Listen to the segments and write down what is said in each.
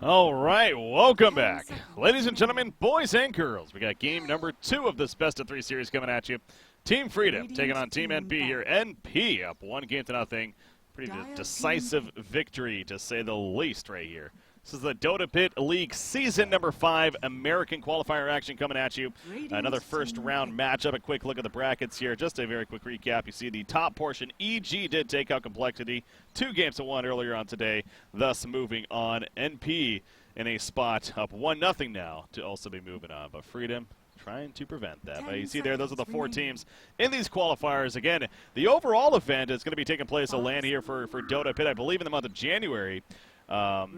All right, welcome back. Ladies and gentlemen, boys and girls, we got game number 2 of this best-of-3 series coming at you. Team Freedom taking on Team NP here. NP up 1-0. Pretty decisive victory, to say the least, right here. This is the Dota Pit League Season number 5 American Qualifier action coming at you. Another first-round matchup. A quick look at the brackets here. Just a very quick recap. You see the top portion. EG did take out Complexity 2-1 earlier on today, thus moving on. NP in a spot up 1-0 now to also be moving on. But Freedom trying to prevent that. But you see there, those are the 4 teams in these qualifiers. Again, the overall event is going to be taking place at LAN here for Dota Pit, I believe, in the month of January. Going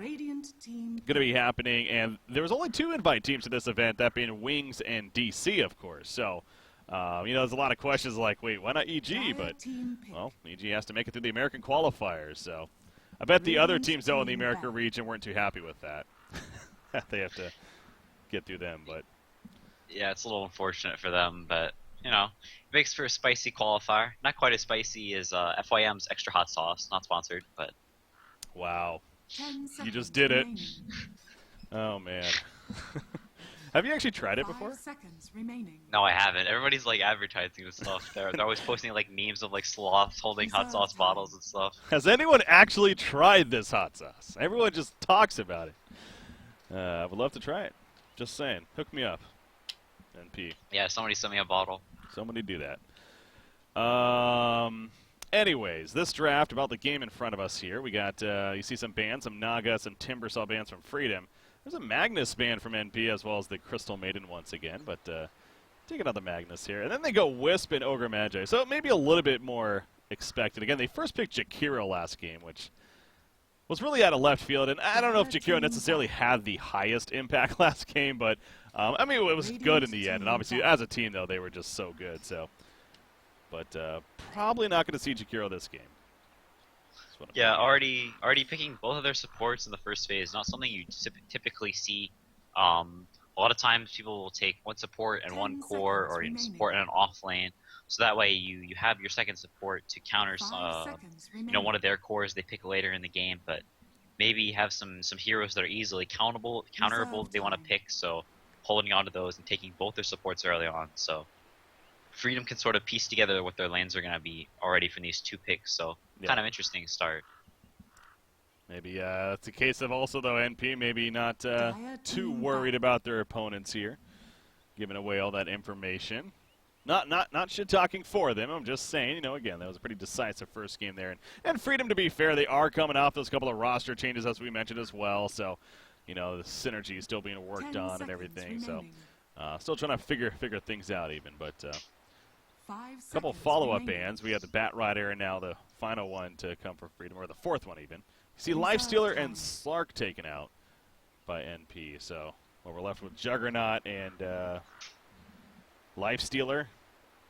to be happening, and there was only 2 invite teams to this event, that being Wings and DC, of course. So, you know, there's a lot of questions like, wait, why not EG? But, well, EG has to make it through the American qualifiers. So, I bet the other teams, though, in the America region weren't too happy with that. They have to get through them, but... Yeah, it's a little unfortunate for them, but, you know, it makes for a spicy qualifier. Not quite as spicy as FYM's Extra Hot Sauce. Not sponsored, but... Wow. You just did it. Oh, man. Have you actually tried it before? No, I haven't. Everybody's, like, advertising this stuff. They're always posting, like, memes of, like, sloths holding hot sauce bottles and stuff. Has anyone actually tried this hot sauce? Everyone just talks about it. I would love to try it. Just saying. Hook me up. NP. Yeah, somebody sent me a bottle. Somebody do that. Anyways, this draft, about the game in front of us here, we got, you see some bands, some Naga, some Timbersaw bands from Freedom. There's a Magnus band from NP, as well as the Crystal Maiden once again, but taking out the Magnus here. And then they go Wisp and Ogre Magi, so maybe a little bit more expected. Again, they first picked Jakiro last game, which was really out of left field, and I don't know if Jakiro necessarily had the highest impact last game, but, I mean, it was good in the end, and obviously, as a team, though, they were just so good, so... But probably not going to see Jakiro this game. Yeah, already picking both of their supports in the first phase, not something you typically see. A lot of times people will take one support and one core, or even support and an off lane, so that way you have your second support to counter you know, one of their cores they pick later in the game. But maybe have some heroes that are easily counterable that they want to pick, so holding on to those and taking both their supports early on. So Freedom can sort of piece together what their lanes are going to be already from these 2 picks, so yeah. Kind of interesting start. Maybe it's a case of also, though, NP maybe not too worried about their opponents here, giving away all that information. Not shit-talking for them. I'm just saying, you know, again, that was a pretty decisive first game there. And Freedom, to be fair, they are coming off those couple of roster changes, as we mentioned as well, so, you know, the synergy is still being worked on and everything, so still trying to figure things out even, but... A couple follow-up bands. We have the Bat Rider and now the final one to come from Freedom, or the 4th one even. You see Lifestealer and Slark taken out by NP. So we're left with Juggernaut and Lifestealer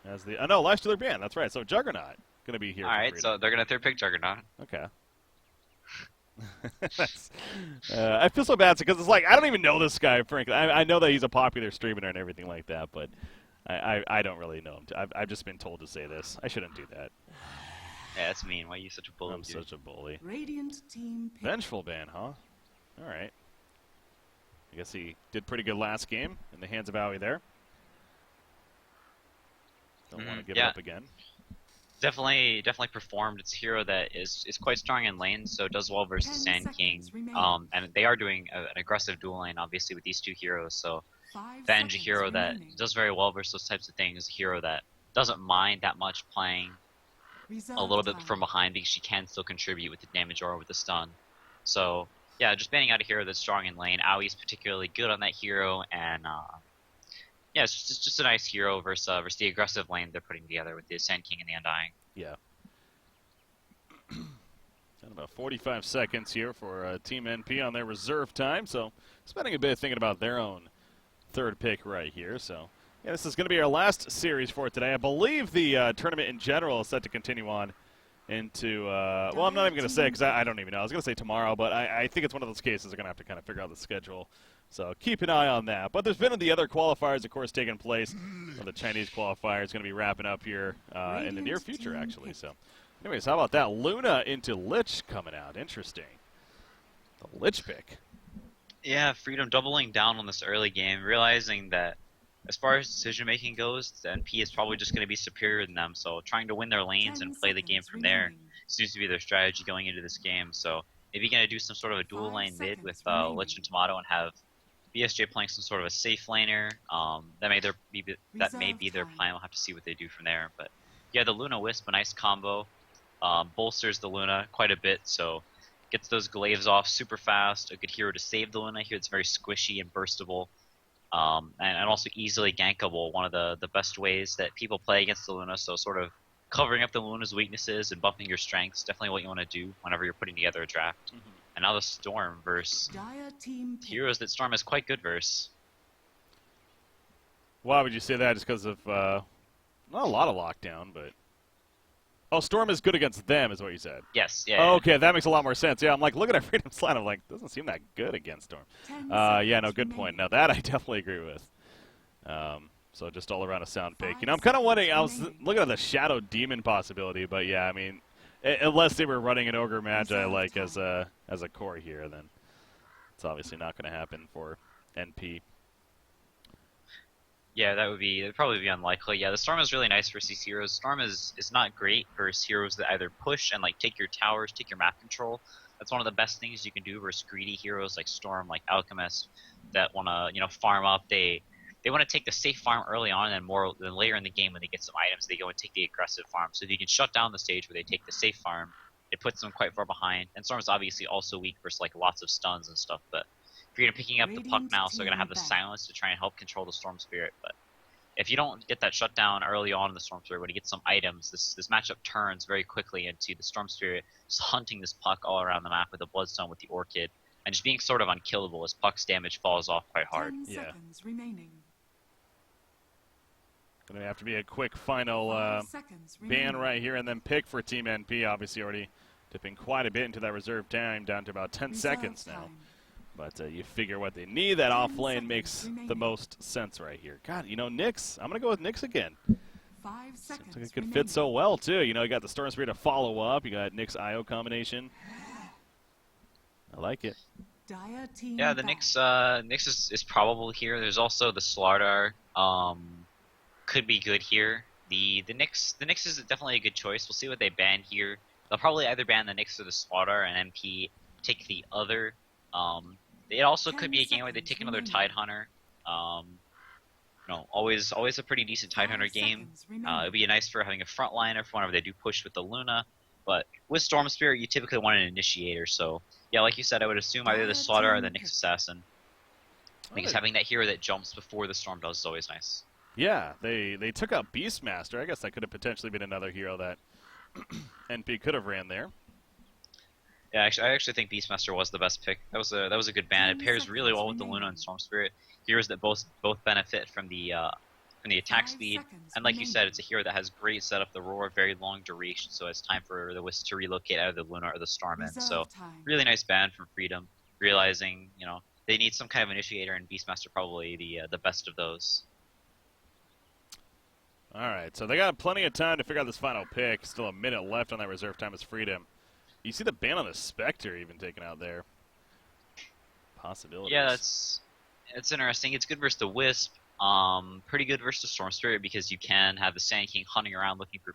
as the... no, Lifestealer band. That's right. So Juggernaut going to be here. All right, so they're going to 3rd pick Juggernaut. Okay. I feel so bad because it's like, I don't even know this guy, frankly. I know that he's a popular streamer and everything like that, but... I don't really know him. I've just been told to say this. I shouldn't do that. Yeah, that's mean. Why are you such a bully? I'm such a bully. Radiant team Vengeful ban, huh? All right. I guess he did pretty good last game in the hands of Aoi there. Don't want to give it up again. Definitely performed. It's a hero that is quite strong in lane, so does well versus Sand King. And they are doing an aggressive dual lane, obviously, with these 2 heroes, so... Venge, a hero that does very well versus those types of things, a hero that doesn't mind that much playing a little bit from behind because she can still contribute with the damage or with the stun. So, yeah, just banning out a hero that's strong in lane. Aoi's particularly good on that hero, and yeah, it's just a nice hero versus the aggressive lane they're putting together with the Sand King and the Undying. Yeah. Got about 45 seconds here for Team NP on their reserve time, so spending a bit thinking about their own 3rd pick right here. So, yeah, this is going to be our last series for today. I believe the tournament in general is set to continue on into, well, I'm not even going to say because I don't even know. I was going to say tomorrow, but I think it's one of those cases they're going to have to kind of figure out the schedule. So keep an eye on that. But there's been the other qualifiers, of course, taking place. The Chinese qualifier is going to be wrapping up here in the near future, actually. So, anyways, how about that? Luna into Lich coming out. Interesting. The Lich pick. Yeah, Freedom doubling down on this early game, realizing that as far as decision making goes, the NP is probably just going to be superior than them. So trying to win their lanes 10 and play the game seconds from there remaining. seems to be their strategy going into this game. So maybe going to do some sort of a dual 5 lane mid with seconds remaining. Lich and Tomato and have BSJ playing some sort of a safe laner. That may be their Reserve plan. time. We'll have to see what they do from there. But yeah, the Luna Wisp, a nice combo. Bolsters the Luna quite a bit, so gets those glaives off super fast. A good hero to save the Luna here. It's very squishy and burstable, and also easily gankable. One of the best ways that people play against the Luna. So sort of covering up the Luna's weaknesses and buffing your strengths. Definitely what you want to do whenever you're putting together a draft. And now the Storm versus Dire team pick. heroes that Storm is quite good versus. Why would you say that? Just because of not a lot of lockdown, but oh, Storm is good against them, is what you said. Yes, yeah. Oh, okay, that makes a lot more sense. Yeah, I'm like looking at Freedom's line. I'm like, doesn't seem that good against Storm. 10 Yeah, no, seconds good point. remaining. Now that I definitely agree with. So just all around a sound pick. 5 You know, I'm kind of seconds wondering. I was remaining. looking at the Shadow Demon possibility, but yeah, I mean, unless they were running an Ogre Magi Reserve like time. as a core here, then it's obviously not going to happen for NP. Yeah, that'd probably be unlikely. Yeah, the Storm is really nice versus these heroes. Storm is not great versus heroes that either push and like take your towers, take your map control. That's one of the best things you can do versus greedy heroes like Storm, like Alchemist, that wanna farm up. They want to take the safe farm early on, and then later in the game when they get some items, they go and take the aggressive farm. So if you can shut down the stage where they take the safe farm, it puts them quite far behind. And Storm is obviously also weak versus like lots of stuns and stuff, but Freedom picking up the puck Radiant now, so they're gonna have team the back. silence to try and help control the Storm Spirit. But if you don't get that shutdown early on in the Storm Spirit, when you get some items, this matchup turns very quickly into the Storm Spirit just hunting this puck all around the map with the Bloodstone, with the Orchid, and just being sort of unkillable as puck's damage falls off quite hard. 10 Yeah. seconds remaining. Going to have to be a quick final 5 seconds remaining. ban right here and then pick for Team NP. Obviously already dipping quite a bit into that reserve time, down to about 10 Reserve seconds now. time. But you figure what they need. That 10 off lane seconds makes the remaining. most sense right here. God, you know, Nyx. I'm going to go with Nyx again. 5 seconds Seems like it could remaining. fit so well, too. You know, you got the Storm Spirit to follow up. You got Nyx IO combination. I like it. Dire team Yeah, the back. Nyx is probable here. There's also the Slardar. Could be good here. The Nyx is definitely a good choice. We'll see what they ban here. They'll probably either ban the Nyx or the Slardar, and MP take the other. It also 10 could be a game where they seconds take another remaining. Tide Hunter. Always a pretty decent Tide 5 Hunter game. seconds remaining. It'd be nice for having a frontliner for whenever they do push with the Luna. But with Storm Spirit, you typically want an initiator. So yeah, like you said, I would assume either the Dire Slaughter or the team Nyx Assassin. Because having that hero that jumps before the Storm does is always nice. Yeah, they took out Beastmaster. I guess that could have potentially been another hero that NP could have ran there. Yeah, I actually think Beastmaster was the best pick. That was a good ban. It 10 pairs really well with seconds the Luna and remaining. Storm Spirit, heroes that both benefit from the attack 5 speed. seconds And like you said, remaining. it's a hero that has great setup, the Roar, very long duration, so it's time for the Wisp to relocate out of the Luna or the Storm in. Reserve So time. really nice ban from Freedom, realizing they need some kind of initiator, and Beastmaster probably the best of those. All right, so they got plenty of time to figure out this final pick. Still a minute left on that reserve time as Freedom. You see the ban on the Spectre even taken out there. Possibilities. Yeah, it's interesting. It's good versus the Wisp. Pretty good versus the Storm Spirit because you can have the Sand King hunting around looking for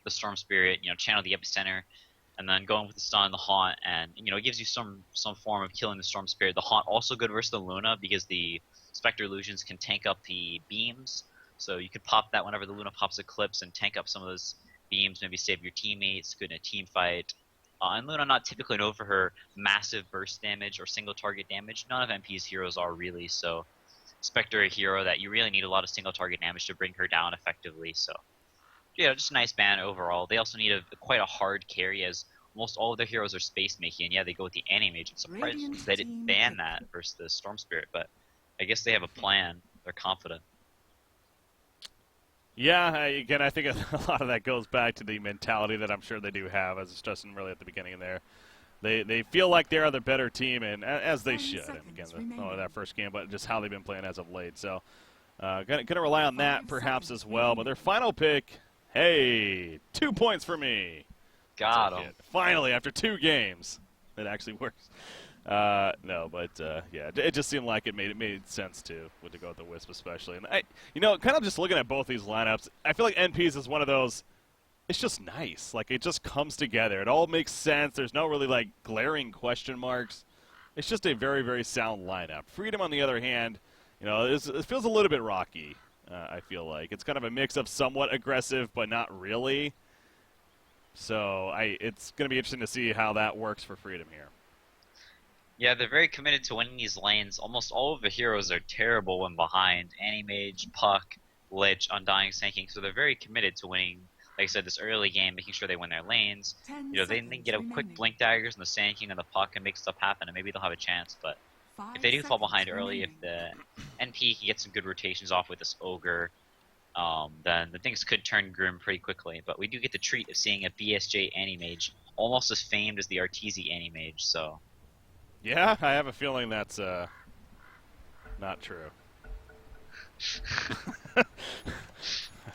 the Storm Spirit. Channel the Epicenter, and then going with the Stun and the Haunt, and it gives you some form of killing the Storm Spirit. The Haunt also good versus the Luna because the Spectre illusions can tank up the beams. So you could pop that whenever the Luna pops Eclipse and tank up some of those beams, maybe save your teammates, good in a team fight. And Luna not typically known for her massive burst damage or single target damage. None of MP's heroes are really, so Spectre a hero that you really need a lot of single target damage to bring her down effectively. So yeah, just a nice ban overall. They also need quite a hard carry as most all of their heroes are space making. And yeah, they go with the Anti-Mage. I'm surprised Radiant they didn't team ban pick. that versus the Storm Spirit, but I guess they have a plan. They're confident. Yeah, again, I think a lot of that goes back to the mentality that I'm sure they do have, as stressing really at the beginning there. They feel like they are the better team, and as they 10 should. And again, seconds not only remaining. that first game, but just how they've been playing as of late. So, gonna rely on that 5 perhaps seconds as well. But their final pick, hey, 2 points for me. Got Took him. it. Finally, after 2 games. It actually works. No, but yeah, it just seemed like it made sense to go with the Wisp especially. And kind of just looking at both these lineups, I feel like NP's is one of those. It's just nice. Like it just comes together. It all makes sense. There's no really like glaring question marks. It's just a very, very sound lineup. Freedom, on the other hand, it feels a little bit rocky. I feel like it's kind of a mix of somewhat aggressive, but not really. So it's going to be interesting to see how that works for Freedom here. Yeah, they're very committed to winning these lanes. Almost all of the heroes are terrible when behind. Anti-Mage, Puck, Lich, Undying, Sanking. So they're very committed to winning, like I said, this early game, making sure they win their lanes. They can get a quick Blink Daggers and the Sanking and the Puck and make stuff happen, and maybe they'll have a chance. But if they do fall behind early, if the NP can get some good rotations off with this Ogre, then the things could turn grim pretty quickly. But we do get the treat of seeing a BSJ Anti-Mage, almost as famed as the Arteezy Anti-Mage, so... Yeah, I have a feeling that's not true.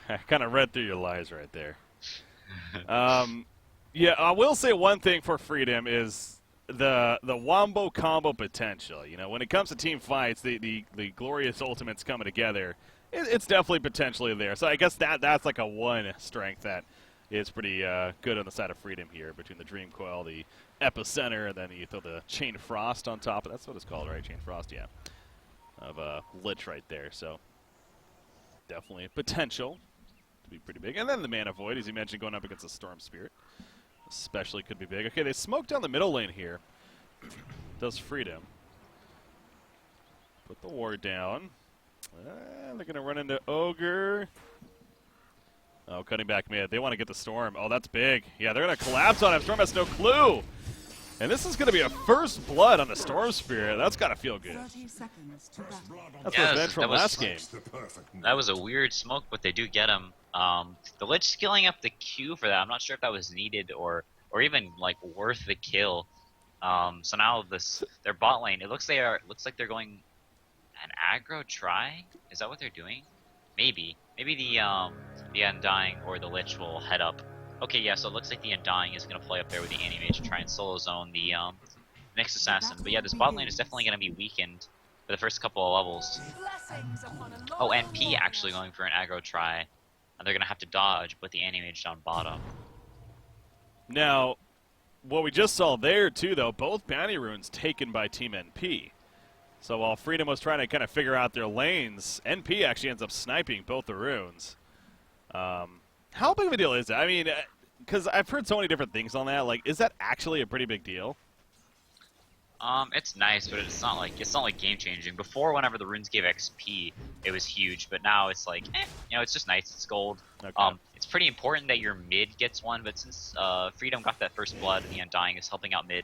I kind of read through your lies right there. Yeah, I will say one thing for Freedom is the wombo combo potential. When it comes to team fights, the glorious ultimates coming together, it's definitely potentially there. So I guess that's like a one strength that is pretty good on the side of Freedom here, between the Dream Coil, the Epicenter, and then you throw the Chain Frost on top. That's what it's called, right? Chain Frost, yeah. Of Lich right there, so definitely potential to be pretty big. And then the Mana Void, as you mentioned, going up against the Storm Spirit, especially could be big. Okay, they smoke down the middle lane here. Does Freedom. Put the ward down. They're going to run into Ogre. Oh, cutting back mid. They want to get the Storm. Oh, that's big. Yeah, they're going to collapse on him. Storm has no clue. And this is going to be a first blood on the Storm Spirit. That's got to feel good. 30 seconds to battle. That's revenge from last game. That was a weird smoke, but they do get him. The Lich scaling up the Q for that, I'm not sure if that was needed or even like worth the kill. So now their bot lane, it looks like they're going an aggro try. Is that what they're doing? Maybe the Undying or the Lich will head up. Okay, yeah, so it looks like the Undying is going to play up there with the Anti-Mage to try and solo zone the next assassin. But yeah, this bot lane is definitely going to be weakened for the first couple of levels. Oh, NP actually going for an aggro try. And they're going to have to dodge, put the Anti-Mage down bottom. Now, what we just saw there, too, though, both bounty runes taken by Team NP. So while Freedom was trying to kind of figure out their lanes, NP actually ends up sniping both the runes. How big of a deal is that? I mean, because I've heard so many different things on that. Like, is that actually a pretty big deal? It's nice, but it's not like game changing. Before, whenever the runes gave XP, it was huge, but now it's like, it's just nice. It's gold. Okay. It's pretty important that your mid gets one, but since Freedom got that first blood and the Undying is helping out mid,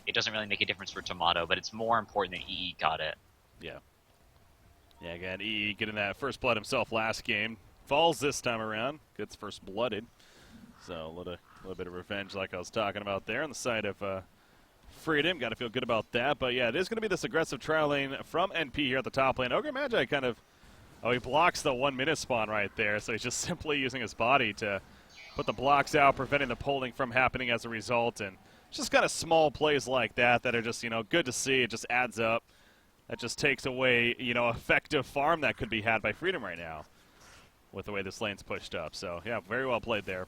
it doesn't really make a difference for Tomato, but it's more important that EE got it. Yeah. Yeah, again, EE getting that first blood himself last game. Falls this time around. Gets first blooded. So a little bit of revenge like I was talking about there on the side of Freedom. Got to feel good about that. But yeah, it is going to be this aggressive trial lane from NP here at the top lane. Ogre Magi kind of... Oh, he blocks the 1 minute spawn right there. So he's just simply using his body to put the blocks out, preventing the pulling from happening as a result. And just kind of small plays like that are just, good to see. It just adds up. That just takes away, effective farm that could be had by Freedom right now with the way this lane's pushed up. So, yeah, very well played there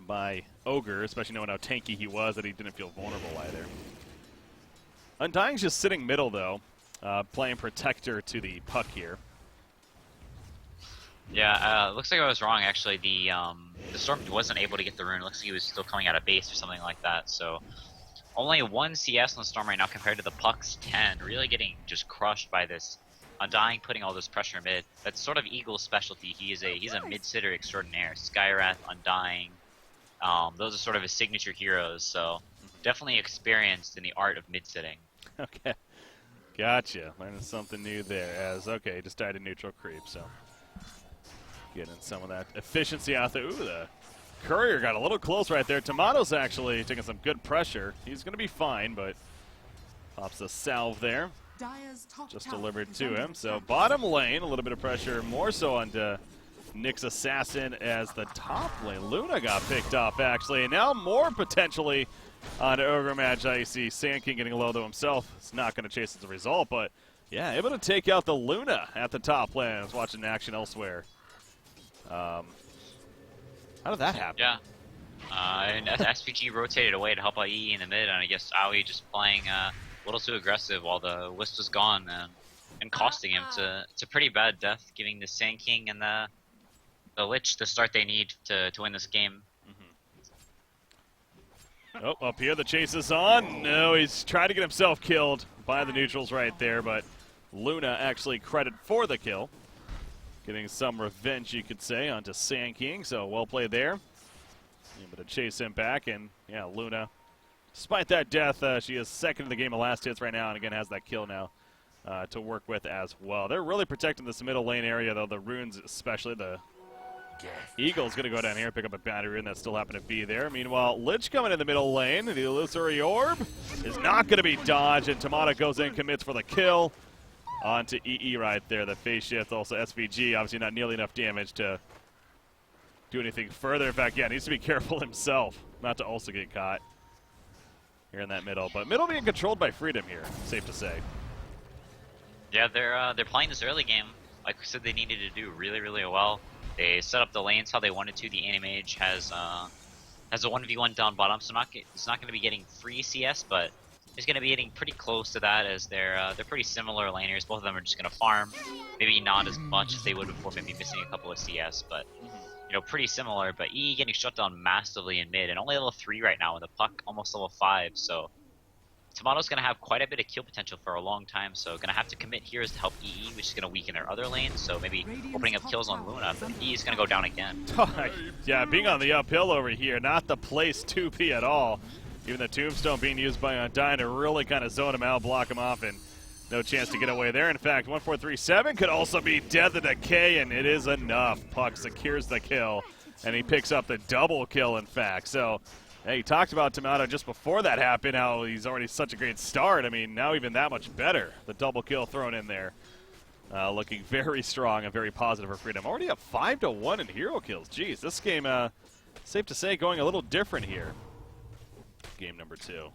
by Ogre, especially knowing how tanky he was, that he didn't feel vulnerable either. Undying's just sitting middle, though, playing Protector to the Puck here. Yeah, looks like I was wrong, actually. The Storm wasn't able to get the rune. Looks like he was still coming out of base or something like that, so... Only 1 CS on the Storm right now compared to the Puck's 10. Really getting just crushed by this Undying, putting all this pressure mid. That's sort of Eagle's specialty. He's a mid-sitter extraordinaire. Skywrath, Undying, those are sort of his signature heroes. So definitely experienced in the art of mid-sitting. Okay, gotcha. Learning something new there. Okay, just died a neutral creep. So getting some of that efficiency out there. Ooh, the Courier got a little close right there. Tomato's actually taking some good pressure. He's going to be fine, but pops the salve there. Just delivered to him. So bottom lane, a little bit of pressure, more so onto Nick's assassin as the top lane. Luna got picked off, actually, and now more potentially on Ogre Magi. You see Sand King getting low, though himself. It's not going to chase as a result, but yeah, able to take out the Luna at the top lane. I was watching action elsewhere. How did that happen? Yeah. And SPG rotated away to help out EE in the mid, and I guess Aoi just playing a little too aggressive while the Wisp was gone and costing him to pretty bad death, giving the Sand King and the Lich the start they need to win this game. Oh, up here the chase is on. No, he's trying to get himself killed by the neutrals right there, but Luna actually credit for the kill. Getting some revenge, you could say, onto Sand King, so well played there. Able to chase him back, and yeah, Luna, despite that death, she is second in the game of last hits right now, and again has that kill now to work with as well. They're really protecting this middle lane area, though, the runes especially. The Eagle's going to go down here and pick up a battery rune that still happened to be there. Meanwhile, Lich coming in the middle lane. The illusory orb is not going to be dodged, and Tomato goes in, commits for the kill. Onto EE right there, the phase shift. Also SVG, obviously not nearly enough damage to do anything further. In fact, yeah, needs to be careful himself not to also get caught here in that middle. But middle being controlled by Freedom here, safe to say. Yeah, they're playing this early game like we said they needed to do really, really well. They set up the lanes how they wanted to. The Animage has a 1v1 down bottom, so it's not going to be getting free CS, but it's going to be getting pretty close to that, as they're pretty similar laners. Both of them are just going to farm, maybe not as much as they would before, maybe missing a couple of CS, but you know, pretty similar. But EE getting shut down massively in mid, and only level 3 right now, and the puck almost level 5. So Tomato's going to have quite a bit of kill potential for a long time, so going to have to commit heroes to help EE, which is going to weaken their other lanes, so maybe opening up kills on Luna, but EE is going to go down again. Yeah, being on the uphill over here, not the place to be at all. Even the Tombstone being used by Undyne to really kind of zone him out, block him off, and no chance to get away there. In fact, 1437 could also be Death of Decay, and it is enough. Puck secures the kill, and he picks up the double kill, in fact. So, hey, he talked about Tomato just before that happened, how he's already such a great start. I mean, now even that much better. The double kill thrown in there. Looking very strong and very positive for Freedom. Already up 5-1 in hero kills. Jeez, this game, safe to say, going a little different here. Game number 2.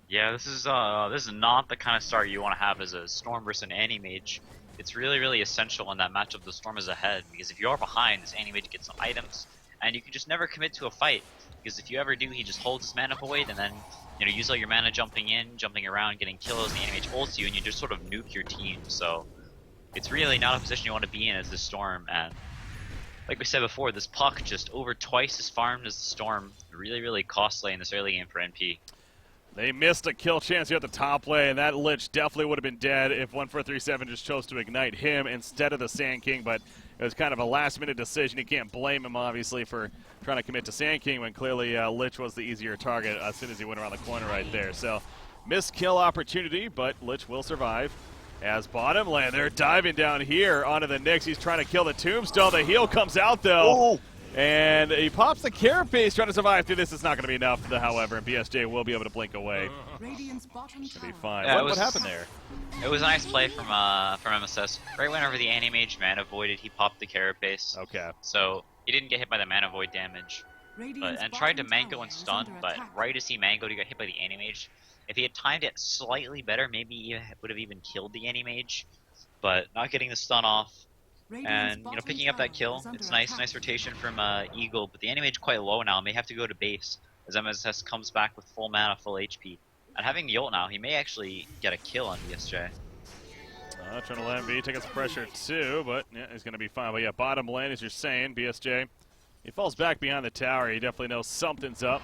Yeah, this is not the kind of start you want to have as a Storm versus an Animage. It's really, really essential in that matchup the Storm is ahead, because if you are behind, this Animage gets some items, and you can just never commit to a fight, because if you ever do, he just holds his mana void, and then use all your mana jumping in, jumping around, getting kills, the Animage ults you, and you just sort of nuke your team. So it's really not a position you want to be in as the Storm, and like we said before, this puck just over twice as farmed as the Storm. Really, really costly in this early game for NP. They missed a kill chance here at the top lane. That Lich definitely would have been dead if 1437 just chose to ignite him instead of the Sand King, but it was kind of a last-minute decision. You can't blame him, obviously, for trying to commit to Sand King when clearly Lich was the easier target as soon as he went around the corner right there. So, missed kill opportunity, but Lich will survive. As bottom lane, they're diving down here onto the Nyx. He's trying to kill the Tombstone. The heal comes out, though. Oh. And he pops the carapace trying to survive through this. It's not going to be enough, however, and BSJ will be able to blink away. Should be fine. Yeah, What happened there? It was a nice play from MSS. Right whenever the Animage mana voided, he popped the carapace. Okay. So he didn't get hit by the mana void damage. And tried to mango and stun, but right as he mangoed, he got hit by the Animage. If he had timed it slightly better, maybe he would have even killed the Animage. But not getting the stun off, and picking up that kill, it's nice rotation from Eagle. But the Animage quite low now, may have to go to base as MSS comes back with full mana, full HP. And having the ult now, he may actually get a kill on BSJ. Trying to let MB taking some pressure too, but yeah, he's going to be fine. But yeah, bottom lane, as you're saying, BSJ, he falls back behind the tower. He definitely knows something's up.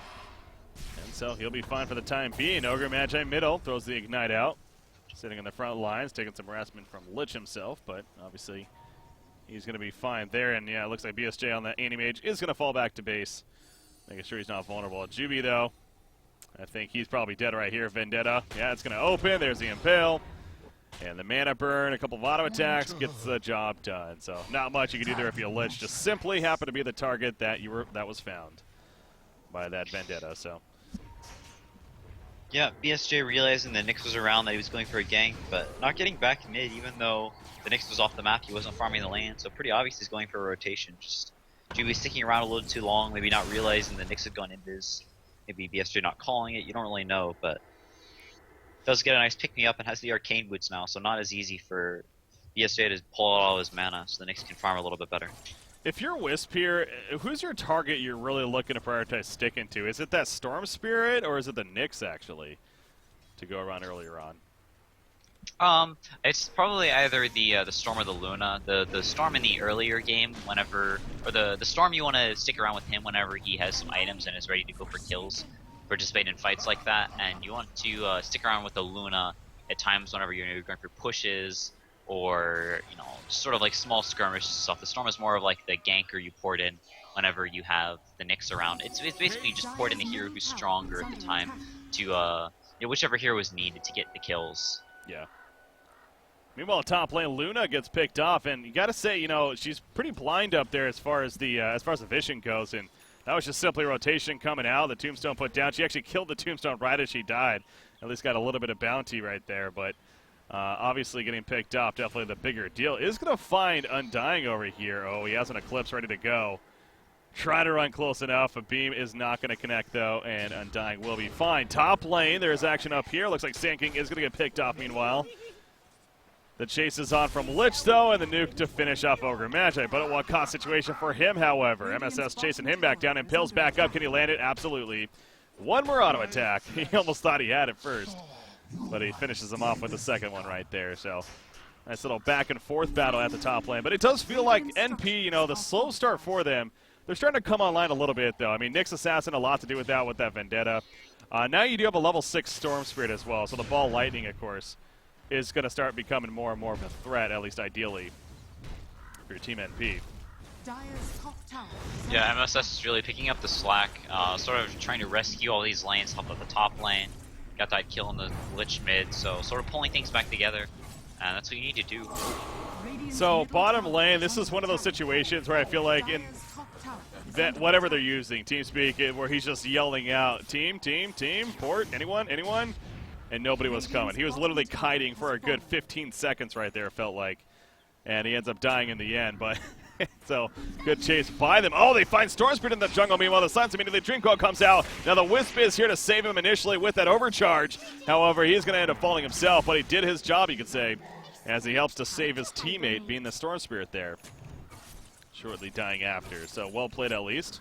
And so he'll be fine for the time being. Ogre Magi middle throws the ignite out. Sitting in the front lines, taking some harassment from Lich himself, but obviously he's going to be fine there. And yeah, it looks like BSJ on the Animage is going to fall back to base. Making sure he's not vulnerable. Juby, though, I think he's probably dead right here. Vendetta. Yeah, it's going to open. There's the Impale. And the mana burn, a couple of auto attacks, gets the job done. So not much you can do there if you Lich. Just simply happen to be the target that was found by that Vendetta. So Yeah, BSJ realizing that Nyx was around, that he was going for a gank, but not getting back mid, even though the Nyx was off the map, he wasn't farming the lane, so pretty obvious he's going for a rotation. Just GB sticking around a little too long, maybe not realizing the Nyx had gone invis, maybe BSJ not calling it, you don't really know, but does get a nice pick-me-up and has the arcane boots now, so not as easy for BSJ to pull out all his mana, so the Nyx can farm a little bit better. If you're Wisp here, who's your target you're really looking to prioritize sticking to? Is it that Storm Spirit, or is it the Nyx, actually, to go around earlier on? It's probably either the Storm or the Luna. The Storm in the earlier game, whenever, or the Storm, you want to stick around with him whenever he has some items and is ready to go for kills, participate in fights like that, and you want to stick around with the Luna at times whenever you're going for pushes, or, you know, sort of like small skirmish stuff. The Storm is more of like the ganker you port in whenever you have the Nyx around. It's basically just port in the hero who's stronger at the time to, you know, whichever hero is needed to get the kills. Yeah. Meanwhile, top lane, Luna gets picked off, and you got to say, you know, she's pretty blind up there as far as the vision goes, and that was just simply rotation coming out. The tombstone put down. She actually killed the tombstone right as she died. At least got a little bit of bounty right there, but obviously getting picked off, definitely the bigger deal. Is going to find Undying over here. Oh, he has an Eclipse ready to go. Try to run close enough. A beam is not going to connect, though, and Undying will be fine. Top lane, there's action up here. Looks like Sand King is going to get picked off meanwhile. The chase is on from Lich, though, and the nuke to finish off Ogre Magi. But a one-cost situation for him, however. MSS chasing him back down, and Pills back up. Can he land it? Absolutely. One more auto attack. He almost thought he had it first, but he finishes him off with the second one right there. So nice little back-and-forth battle at the top lane. But it does feel like NP, you know, the slow start for them, they're starting to come online a little bit, though. I mean, Nyx Assassin, a lot to do with that Vendetta. Now you do have a level 6 Storm Spirit as well, so the Ball Lightning, of course, is going to start becoming more and more of a threat, at least ideally, for your Team NP. Yeah, MSS is really picking up the slack, sort of trying to rescue all these lanes, help at the top lane. Got that kill in the Lich mid, so sort of pulling things back together, and that's what you need to do. So bottom lane, this is one of those situations where I feel like in that whatever they're using, TeamSpeak, where he's just yelling out, team, port, anyone, and nobody was coming. He was literally kiting for a good 15 seconds right there, it felt like, and he ends up dying in the end, but so good chase by them. Oh, they find Storm Spirit in the jungle. Meanwhile, the Silence immediately Drinko comes out. Now the Wisp is here to save him initially with that overcharge. However, he's going to end up falling himself, but he did his job, you could say, as he helps to save his teammate, being the Storm Spirit there. Shortly dying after. So well played at least.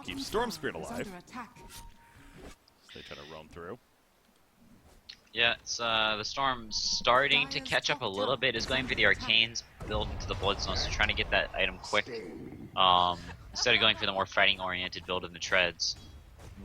Keep Storm Spirit alive. They try to roam through. Yeah, it's the Storm starting to catch up a little bit. Is going for the Arcanes, build into the Bloodstone, so trying to get that item quick. Instead of going for the more fighting-oriented build in the Treads.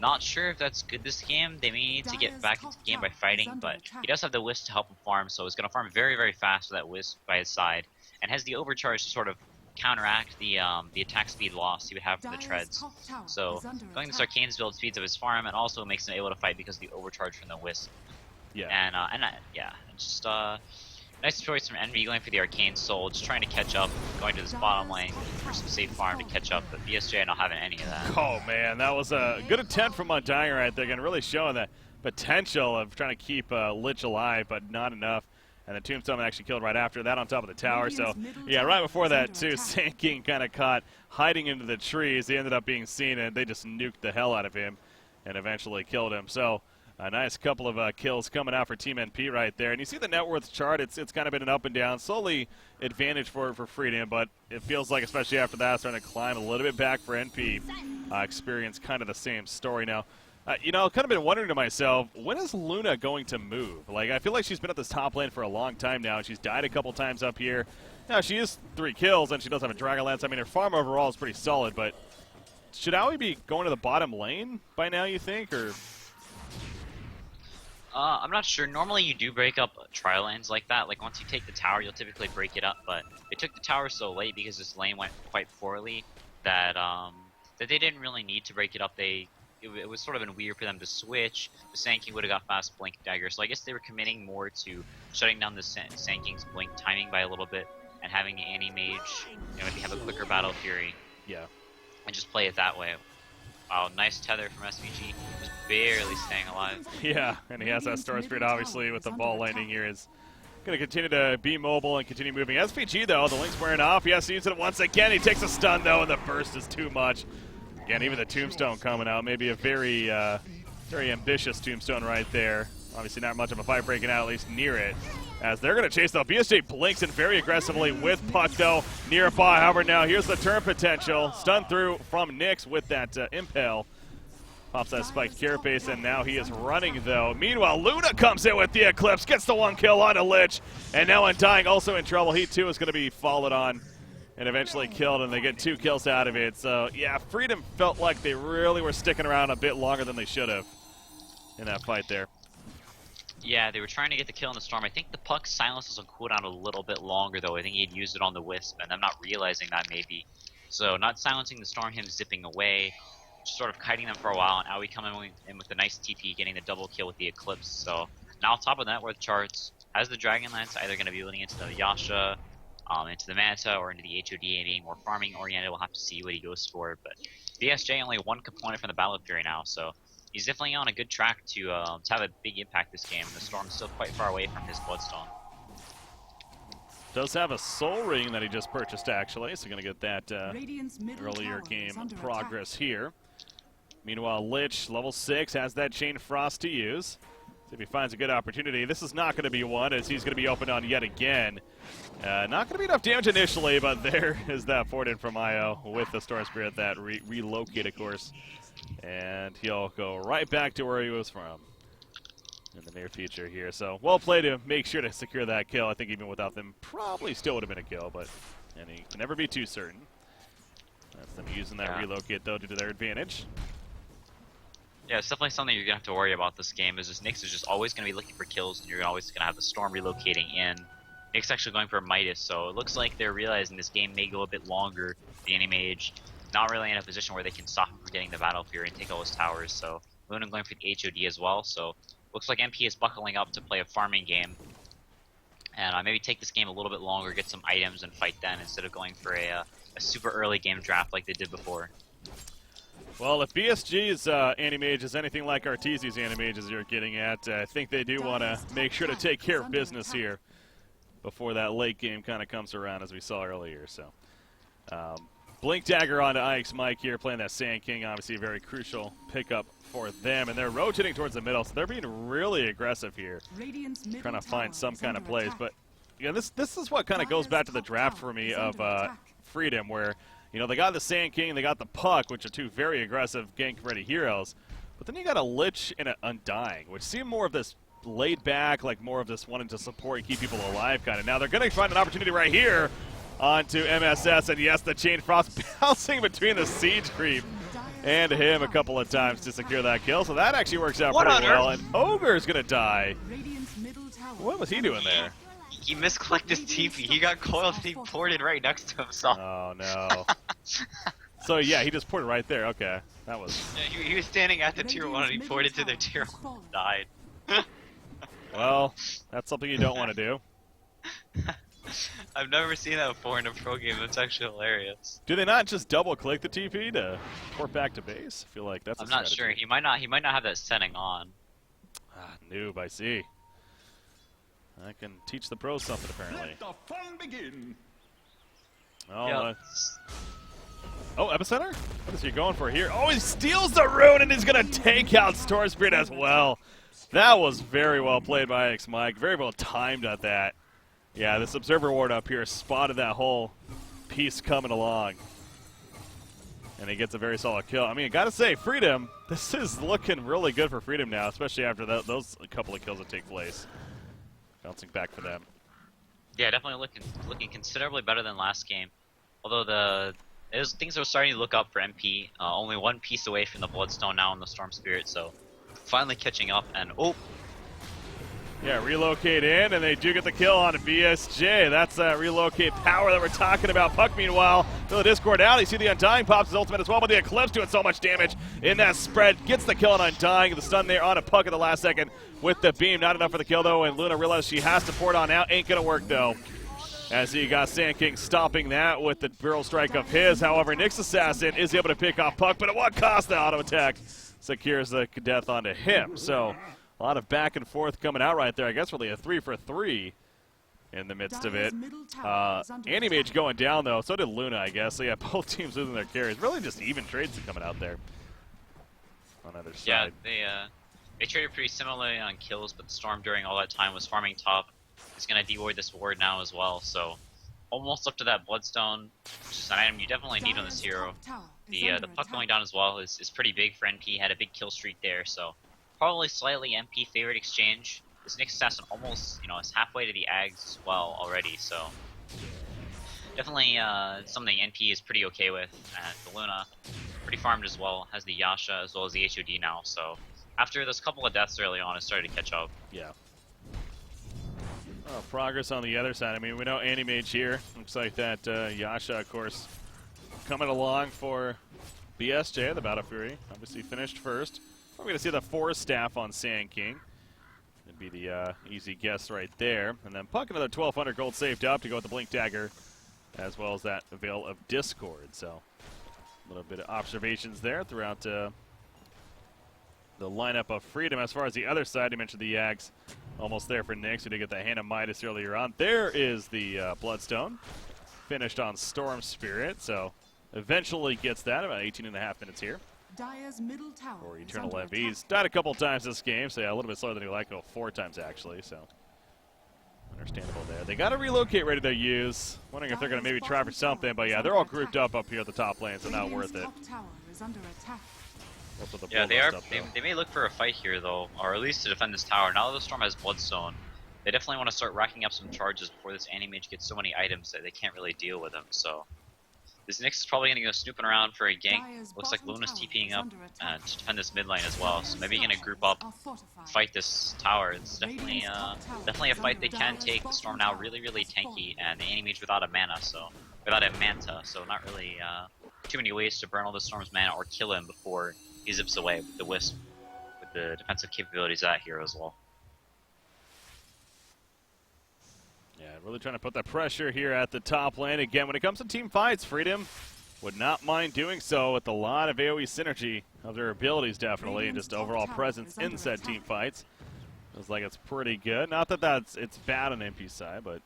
Not sure if that's good this game. They may need to get back into the game by fighting, but he does have the Wisp to help him farm, so he's going to farm very, very fast with that Wisp by his side, and has the Overcharge to sort of counteract the attack speed loss he would have from the Treads. So going this Arcane's build speeds up his farm and also makes him able to fight because of the Overcharge from the Wisp. Yeah. And just nice choice from Envy going for the Arcane Soul, just trying to catch up, going to this bottom lane for some safe farm to catch up, but BSJ not having any of that. Oh man, that was a good attempt from Undying right there, again, really showing the potential of trying to keep Lich alive, but not enough. And the Tombstone actually killed right after that on top of the tower. So, yeah, right before that, too, Sand King kind of caught hiding into the trees. He ended up being seen, and they just nuked the hell out of him and eventually killed him. So, a nice couple of kills coming out for Team NP right there. And you see the net worth chart. It's kind of been an up and down. Slowly advantage for Freedom, but it feels like, especially after that, starting to climb a little bit back for NP. Experience kind of the same story now. You know, kind of been wondering to myself, when is Luna going to move? Like, I feel like she's been at this top lane for a long time now, and she's died a couple times up here. Now, she is 3 kills, and she does have a Dragonlance. I mean, her farm overall is pretty solid, but should Aoi be going to the bottom lane by now, you think, or...? I'm not sure. Normally you do break up trial lanes like that. Like, once you take the tower, you'll typically break it up, but they took the tower so late because this lane went quite poorly that that they didn't really need to break it up. It was sort of weird for them to switch. The Sand King would have got fast Blink Dagger, so I guess they were committing more to shutting down the Sand King's Blink timing by a little bit and having Anti-Mage, you know, maybe have a quicker Battle Fury. Yeah. And just play it that way. Wow, nice tether from SVG. Just barely staying alive. Yeah, and he has that Star Spirit, obviously, with the ball landing here. Is going to continue to be mobile and continue moving. SVG, though, the link's wearing off. Yes, he uses it once again. He takes a stun, though, and the burst is too much. Again, even the tombstone coming out. Maybe a very, very ambitious tombstone right there. Obviously not much of a fight breaking out, at least near it. As they're going to chase, though. BSJ blinks in very aggressively with Puck, though, nearby. However, now here's the turn potential. Stun through from Nyx with that Impale. Pops that spiked carapace, and now he is running, though. Meanwhile, Luna comes in with the Eclipse, gets the 1 kill on a Lich, and now Undying also in trouble. He, too, is going to be followed on and eventually killed, and they get 2 kills out of it. So, yeah, Freedom felt like they really were sticking around a bit longer than they should have in that fight there. Yeah, they were trying to get the kill in the Storm. I think the Puck silence was on cooldown a little bit longer, though. I think he'd used it on the Wisp, and I'm not realizing that maybe. So not silencing the Storm, him zipping away, just sort of kiting them for a while, and Aoi coming in with a nice TP, getting the double kill with the Eclipse. So now on top of that, with charts, as the Dragonlance either going to be leading into the Yasha, into the Manta, or into the HOD, and being more farming oriented. We'll have to see what he goes for. But BSJ only 1 component from the Battle of Fury now, so he's definitely on a good track to have a big impact this game. The Storm's still quite far away from his Bloodstone. Does have a Soul Ring that he just purchased, actually, so going to get that earlier game progress here. Meanwhile, Lich, level 6, has that Chain Frost to use. See if he finds a good opportunity. This is not going to be one, as he's going to be opened on yet again. Not going to be enough damage initially, but there is that Fordin from IO with the Star Spirit, that relocate, of course. And he'll go right back to where he was from in the near future here. So, well played to make sure to secure that kill. I think even without them, probably still would have been a kill, but and he can never be too certain. That's them using that relocate, though, to their advantage. Yeah, it's definitely something you're going to have to worry about this game, is Nyx is just always going to be looking for kills, and you're always going to have the Storm relocating in. Nyx actually going for a Midas, so it looks like they're realizing this game may go a bit longer. The Anti-Mage not really in a position where they can stop him from getting the Battle Fury and take all his towers, so Luna going for the HOD as well, so looks like MP is buckling up to play a farming game. And maybe take this game a little bit longer, get some items and fight then, instead of going for a super early game draft like they did before. Well, if BSG's Anti-Mage is anything like Arteezy's Anti-Mage as you're getting at, I think they do want to make sure to take care of business here before that late game kind of comes around, as we saw earlier. So, Blink Dagger onto Ike's Mike here, playing that Sand King, obviously a very crucial pickup for them. And they're rotating towards the middle, so they're being really aggressive here, trying to find some kind of plays. But, yeah, this is what kind of goes back to the draft for me of Freedom, where, you know, they got the Sand King, they got the Puck, which are 2 very aggressive gank-ready heroes. But then you got a Lich and an Undying, which seem more of this laid back, like more of this wanting to support and keep people alive kind of. Now they're going to find an opportunity right here onto MSS, and yes, the Chain Frost bouncing between the Siege Creep and him a couple of times to secure that kill. So that actually works out pretty well, and Ogre's going to die. What was he doing there? He misclicked his TP. He got coiled and he ported right next to himself. Oh, no. So, yeah, he just ported right there. Okay. That was... Yeah, he was standing at the tier 1 and he ported to their tier 1 and died. Well, that's something you don't want to do. I've never seen that before in a pro game. That's actually hilarious. Do they not just double-click the TP to port back to base? I feel like that's I'm not sure. He might not have that setting on. Ah, noob, I see. I can teach the pros something, apparently. Let the fun begin. Oh, Yep. Oh, Epicenter? What is he going for here? Oh, he steals the rune, and he's going to take out Storm Spirit as well. That was very well played by X Mike. Very well timed at that. Yeah, this Observer Ward up here spotted that whole piece coming along. And he gets a very solid kill. I mean, I got to say, Freedom, this is looking really good for Freedom now, especially after those couple of kills that take place. Bouncing back for them. Yeah, definitely looking considerably better than last game. Although things are starting to look up for MP. Only 1 piece away from the Bloodstone now in the Storm Spirit, so finally catching up. And oh, yeah, relocate in, and they do get the kill on BSJ. That's that relocate power that we're talking about. Puck, meanwhile, fill the Discord out. You see the Undying pops his ultimate as well, but the Eclipse doing so much damage in that spread. Gets the kill on Undying. The stun there on a Puck at the last second with the beam. Not enough for the kill, though, and Luna realizes she has to port on out. Ain't going to work, though. as he got Sand King stopping that with the barrel strike of his. However, Nyx Assassin is able to pick off Puck, but at what cost? The auto attack secures the death onto him. So a lot of back and forth coming out right there. I guess really a 3-for-3 in the midst of it. Animage going down, though. So did Luna, I guess. So, yeah, both teams losing their carries. Really just even trades coming out there on either side. Yeah, they traded pretty similarly on kills, but Storm during all that time was farming top. He's going to devoid this ward now as well. So almost up to that Bloodstone, which is an item you definitely need on this hero. The Puck going down as well is pretty big for NP. Had a big kill streak there, so probably slightly MP favorite exchange. This Nyx Assassin almost, is halfway to the Ags as well already, so definitely something NP is pretty okay with. And the Luna, pretty farmed as well, has the Yasha as well as the HOD now, so after this couple of deaths early on, it started to catch up. Yeah. Progress on the other side. I mean, we know Animage here. Looks like that Yasha, of course, coming along for BSJ, the Battle Fury. Obviously finished first. We're going to see the Force Staff on Sand King. It'd be the easy guess right there. And then Puck another 1,200 gold saved up to go with the Blink Dagger, as well as that Veil of Discord. So a little bit of observations there throughout the lineup of Freedom. As far as the other side, you mentioned the Yags almost there for Nyx. We did get the Hand of Midas earlier on. There is the Bloodstone. Finished on Storm Spirit, so eventually gets that. About 18.5 minutes here. Dire's middle tower Or Eternal Levies. Died a couple times this game, so yeah, a little bit slower than you like. Go 4 times actually, so understandable there. They got a relocate ready to use. Wondering if they're going to maybe try for something, but yeah, they're all grouped up here at the top lane, so not worth it. Yeah, they may look for a fight here though, or at least to defend this tower. Now that the Storm has Bloodstone, they definitely want to start racking up some charges before this Animage gets so many items that they can't really deal with them. So this Nyx is probably going to go snooping around for a gank. Looks like Luna's TPing up to defend this mid lane as well. So maybe you're going to group up, fight this tower. It's definitely a fight they can take. The Storm now really tanky, and the Animage without a manta, so not really too many ways to burn all the Storm's mana or kill him before he zips away with the Wisp, with the defensive capabilities of that hero as well. Yeah, really trying to put the pressure here at the top lane. Again, when it comes to team fights, Freedom would not mind doing so with a lot of AoE synergy of their abilities, definitely, and just overall presence in said team fights. Feels like it's pretty good. Not that it's bad on MP side, but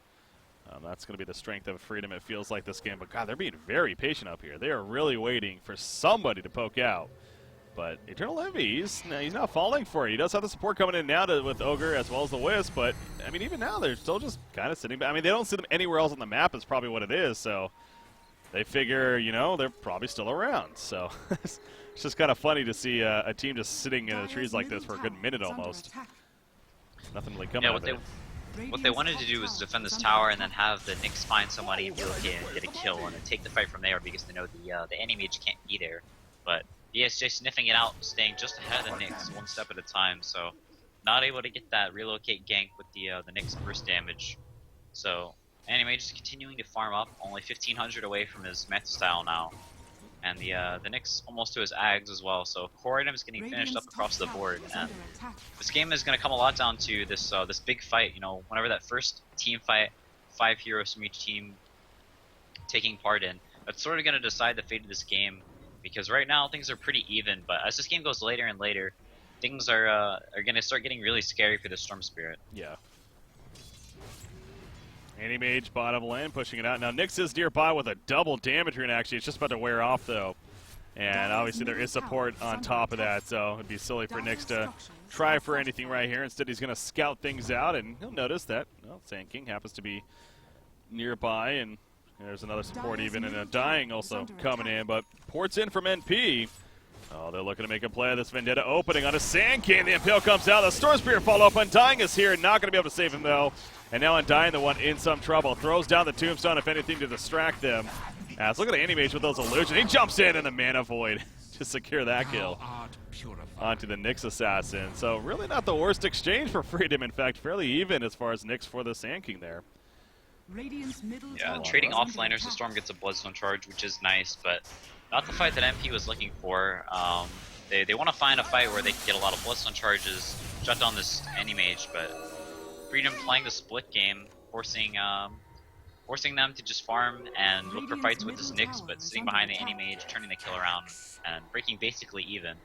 that's going to be the strength of Freedom, it feels like, this game. But, God, they're being very patient up here. They are really waiting for somebody to poke out. But Eternal Levies, he's not falling for it. He does have the support coming in now with Ogre as well as the Wisp, but, I mean, even now they're still just kind of sitting back. I mean, they don't see them anywhere else on the map is probably what it is, so they figure, they're probably still around. So it's just kind of funny to see a team just sitting in the trees like this for a good minute almost. Nothing really coming out of it. What they wanted to do was defend this tower and then have the Nyx find somebody, relocate and get a kill, and then take the fight from there because they know the Animage can't be there. But BSJ sniffing it out, staying just ahead of the Nyx, one step at a time, so not able to get that relocate gank with the Nyx burst damage. So Animage is continuing to farm up, only 1,500 away from his meta style now. And the Nyx almost to his Ags as well, so core items getting finished up across the board. And this game is going to come a lot down to this this big fight. Whenever that first team fight, 5 heroes from each team taking part in, that's sort of going to decide the fate of this game. Because right now things are pretty even, but as this game goes later and later, things are going to start getting really scary for the Storm Spirit. Yeah. Animage bottom lane pushing it out. Now Nyx is nearby with a double damage rune. Actually, it's just about to wear off though, and obviously there is support on top of that, so it'd be silly for Nyx to try for anything right here. Instead, he's going to scout things out, and he'll notice that Sand King happens to be nearby, and there's another support even, and a dying also coming in, but ports in from NP. Oh, they're looking to make a play of this Vendetta opening on a Sand King. The Impale comes out. The Storm Spear follow up. Undying is here. Not going to be able to save him, though. And now Undying, the one in some trouble. Throws down the Tombstone, if anything, to distract them. As look at the Animage with those illusions. He jumps in the Mana Void to secure that kill onto the Nyx Assassin. So really not the worst exchange for Freedom. In fact, fairly even as far as Nyx for the Sand King there. Yeah, trading offliners, the Storm gets a Bloodstone charge, which is nice, but not the fight that MP was looking for. They want to find a fight where they can get a lot of Bloodstone charges, shut down this Animage, but Freedom playing the split game, forcing forcing them to just farm and look for fights with his Nyx, but sitting behind the Anti-Mage, turning the kill around, and breaking basically even.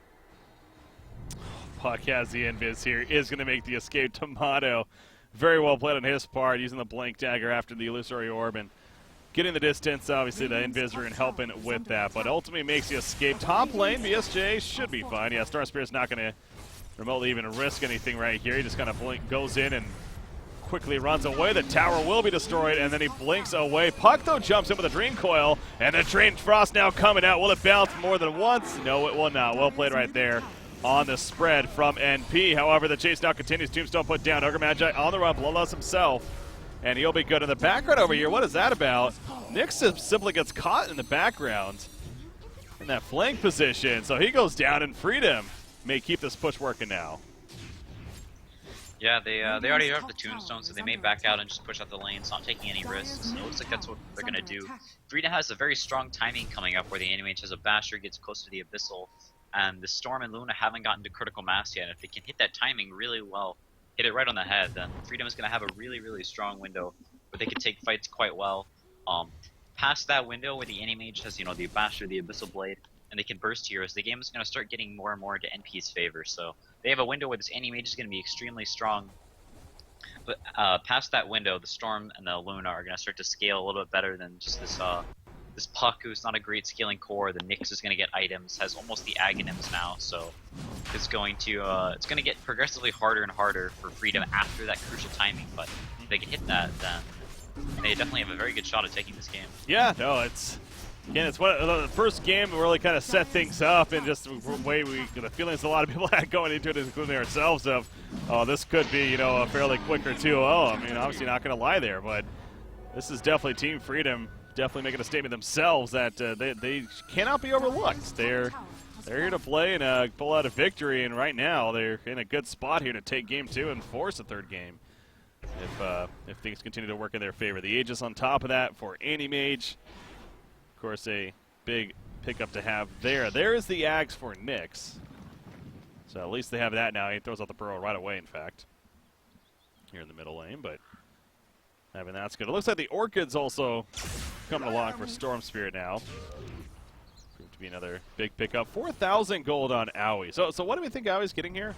Puck has the invis here, is going to make the escape. Tomato, very well played on his part, using the Blink Dagger after the Illusory Orb and getting the distance, obviously the invisor and helping with that, but ultimately makes the escape. Top lane, BSJ should be fine. Yeah, Star Spirit's not going to remotely even risk anything right here. He just kind of goes in and quickly runs away. The tower will be destroyed, and then he blinks away. Puck, though, jumps in with a Dream Coil, and the Drain Frost now coming out. Will it bounce more than once? No, it will not. Well played right there on the spread from NP. However, the chase now continues. Tombstone put down. Ogre Magi on the run. Bloodlust himself, and he'll be good. In the background over here, what is that about? Nyx simply gets caught in the background in that flank position, so he goes down, and Freedom may keep this push working now. Yeah, they already have the Tombstone, so they may back out and just push out the lanes, not taking any risks. So it looks like that's what they're going to do. Freedom has a very strong timing coming up where the Anti-Mage has a Basher, gets close to the Abyssal, and the Storm and Luna haven't gotten to critical mass yet. And if they can hit that timing really well, hit it right on the head, then Freedom is going to have a really, really strong window where they can take fights quite well. Past that window where the Anti-Mage has, you know, the Basher, the Abyssal Blade, and they can burst heroes, the game is going to start getting more and more into NP's favor. So they have a window where this Anti-Mage is going to be extremely strong. But past that window, the Storm and the Luna are going to start to scale a little bit better than just this Puck, who's not a great scaling core. The Nyx is going to get items, has almost the Aghanims now, so it's going to get progressively harder and harder for Freedom after that crucial timing. But if they can hit that, then they definitely have a very good shot at taking this game. Yeah, no, it's one of the first game that really kind of set things up, and just the way the feelings a lot of people had going into it, including ourselves, of, oh, this could be, you know, a fairly quick or 2-0. I mean, obviously not going to lie there, but this is definitely Team Freedom definitely making a statement themselves that they cannot be overlooked. They're here to play and pull out a victory, and right now they're in a good spot here to take game 2 and force a third game if things continue to work in their favor. The Aegis on top of that for Anti-Mage. Of course, a big pickup to have there. There is the Axe for Nyx. So at least they have that now. He throws out the Burrow right away, in fact, here in the middle lane, but having that's good. It looks like the Orchid's also coming along for Storm Spirit now. Proved to be another big pickup. 4,000 gold on Owie. So what do we think Owie's getting here?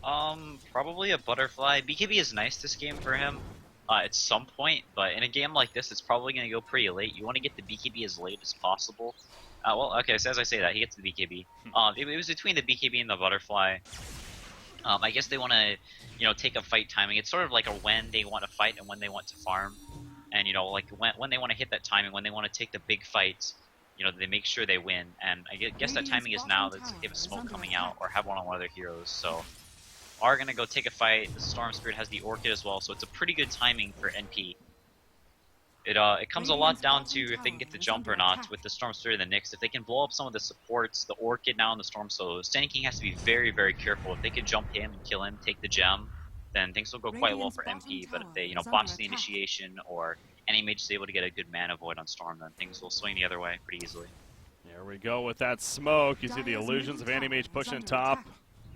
Probably a Butterfly. BKB is nice this game for him at some point, but in a game like this, it's probably going to go pretty late. You want to get the BKB as late as possible. Well, okay, so as I say that, he gets the BKB. It was between the BKB and the Butterfly. I guess they want to, you know, take a fight timing. It's sort of like a when they want to fight and when they want to farm. And, you know, like when they want to hit that timing, when they want to take the big fights, you know, they make sure they win. And I guess that timing is now. That they have a smoke coming out or have one on one of their heroes. So are going to go take a fight. The Storm Spirit has the Orchid as well, so it's a pretty good timing for NP. It comes a lot down to if they can get the jump or not with the Storm Spirit and the Nyx. If they can blow up some of the supports, the Orchid now and the Storm Solo, Standing King has to be very, very careful. If they can jump him and kill him, take the gem, then things will go quite well for NP. But if they, you know, botch the initiation or any mage is able to get a good mana void on Storm, then things will swing the other way pretty easily. There we go with that smoke. You see the illusions of Anti-Mage pushing top.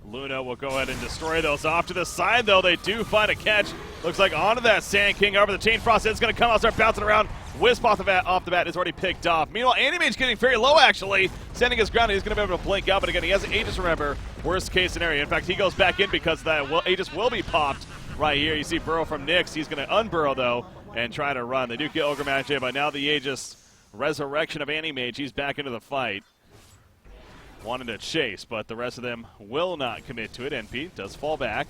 Luna will go ahead and destroy those. Off to the side, though, they do find a catch. Looks like onto that Sand King. However, the Chain Frost is going to come out, start bouncing around. Wisp off the bat is already picked off. Meanwhile, Anti-Mage getting very low, actually. Standing his ground, he's going to be able to blink out, but again, he has an Aegis, remember. Worst case scenario. In fact, he goes back in because that Aegis will be popped right here. You see Burrow from Nyx. He's going to unburrow, though, and try to run. They do get Ogre Magi, but now the Aegis resurrection of Anti-Mage. He's back into the fight. Wanted to chase, but the rest of them will not commit to it. NP does fall back.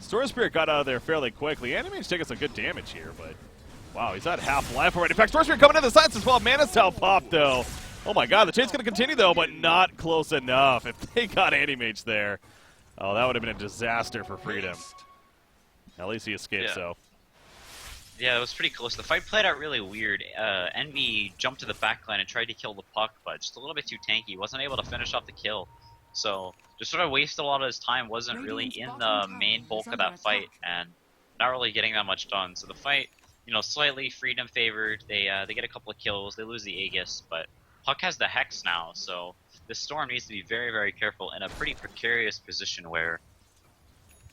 Storm Spirit got out of there fairly quickly. Anti-Mage taking some good damage here, but wow, he's at half life already. In fact, Storm Spirit coming in the side as well. Mana Cell pop, though. Oh my god, the chain's going to continue, though, but not close enough. If they got Anti-Mage there, oh, that would have been a disaster for Freedom. At least he escaped, so. Yeah, it was pretty close. The fight played out really weird. Envy jumped to the backline and tried to kill the Puck, but just a little bit too tanky. He wasn't able to finish off the kill. So just sort of wasted a lot of his time, wasn't really in the main bulk of that fight, and not really getting that much done. So the fight, you know, slightly Freedom favored. They get a couple of kills. They lose the Aegis, but Puck has the Hex now, so this Storm needs to be very, very careful in a pretty precarious position where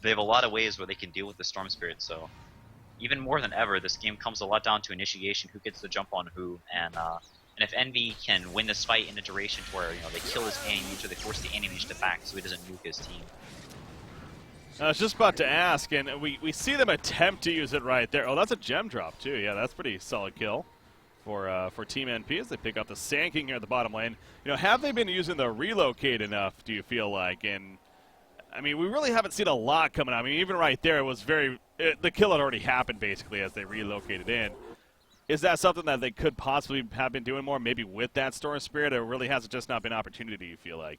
they have a lot of ways where they can deal with the Storm Spirit, so even more than ever, this game comes a lot down to initiation, who gets the jump on who, and if Envy can win this fight in a duration to where they kill his Animage or they force the Animage to back so he doesn't nuke his team. I was just about to ask, and we see them attempt to use it right there. Oh, that's a gem drop too. Yeah, that's pretty solid kill for Team NP as they pick up the Sand King here at the bottom lane. Have they been using the relocate enough, do you feel like? And I mean, we really haven't seen a lot coming out. I mean, even right there, it was the kill had already happened basically as they relocated in. Is that something that they could possibly have been doing more, maybe with that Storm Spirit, or really has it just not been an opportunity, you feel like?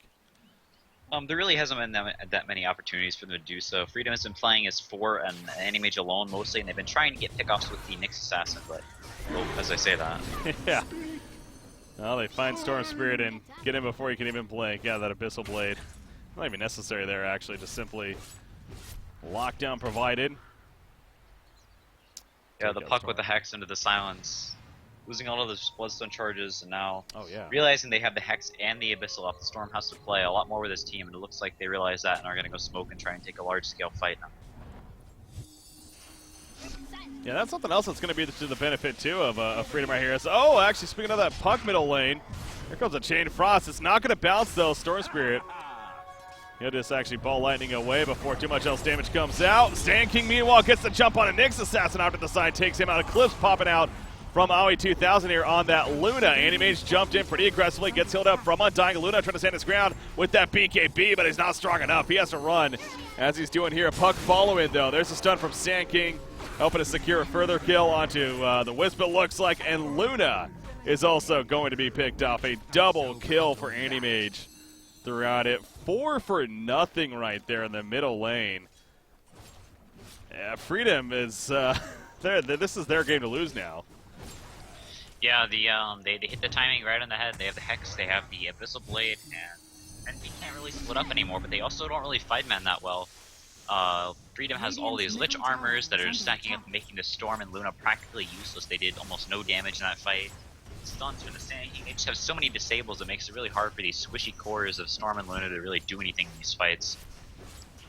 There really hasn't been that many opportunities for them to do so. Freedom has been playing as 4 and Animage alone mostly, and they've been trying to get pickoffs with the Nyx Assassin, but as I say that. Yeah. Well, they find Storm Spirit and get him before he can even blink. Yeah, that Abyssal Blade. Not even necessary there, actually, just simply lockdown provided. Yeah, the puck with the Hex into the Silence. Losing all of those Bloodstone charges, and now realizing they have the Hex and the Abyssal up, the Storm has to play a lot more with his team, and it looks like they realize that and are going to go smoke and try and take a large-scale fight now. Yeah, that's something else that's going to be to the benefit, too, of Freedom right here. So, actually, speaking of that puck middle lane, here comes a Chain Frost. It's not going to bounce, though, Storm Spirit. He'll just actually ball lightning away before too much else damage comes out. Sand King, meanwhile, gets the jump on a Nyx Assassin out to the side, takes him out. Eclipse popping out from Aoi 2000 here on that Luna. Animage jumped in pretty aggressively, gets healed up from Undying. Luna trying to stand his ground with that BKB, but he's not strong enough. He has to run, as he's doing here. A puck following, though. There's a stun from Sand King, helping to secure a further kill onto the Wisp, it looks like. And Luna is also going to be picked up. A double kill for Animage throughout it. 4 for nothing right there in the middle lane. Yeah, Freedom is this is their game to lose now. Yeah, they hit the timing right on the head. They have the Hex, they have the Abyssal Blade, and we can't really split up anymore, but they also don't really fight man that well. Freedom has all these Lich armors that are stacking up, making the Storm and Luna practically useless. They did almost no damage in that fight. Stuns from the Sand King. They just have so many disables that makes it really hard for these squishy cores of Storm and Luna to really do anything in these fights.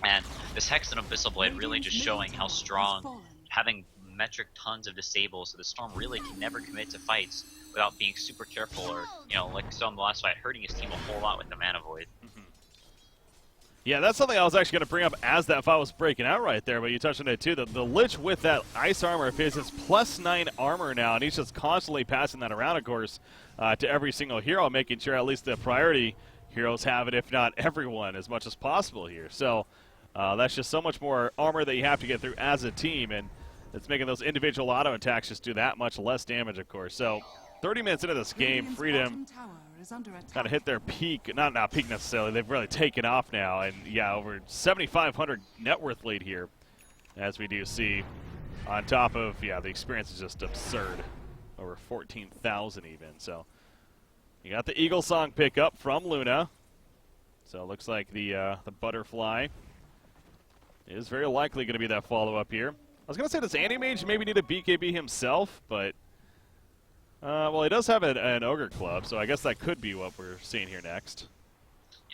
And this Hex and Abyssal Blade really just showing how strong, having metric tons of disables, so the Storm really can never commit to fights without being super careful, or, like so in the last fight, hurting his team a whole lot with the Mana Void. Yeah, that's something I was actually going to bring up as that fight was breaking out right there, but you touched on it too. The Lich with that ice armor of his is +9 armor now, and he's just constantly passing that around, of course, to every single hero, making sure at least the priority heroes have it, if not everyone, as much as possible here. So that's just so much more armor that you have to get through as a team, and it's making those individual auto attacks just do that much less damage, of course. So 30 minutes into this game, Freedom kind of hit their peak. Not peak necessarily. They've really taken off now. And, yeah, over 7,500 net worth lead here, as we do see. On top of, the experience is just absurd. Over 14,000 even. So you got the Eagle Song pickup from Luna. So it looks like the Butterfly is very likely going to be that follow-up here. I was going to say, does Animage maybe need a BKB himself? But well, he does have an Ogre Club, so I guess that could be what we're seeing here next.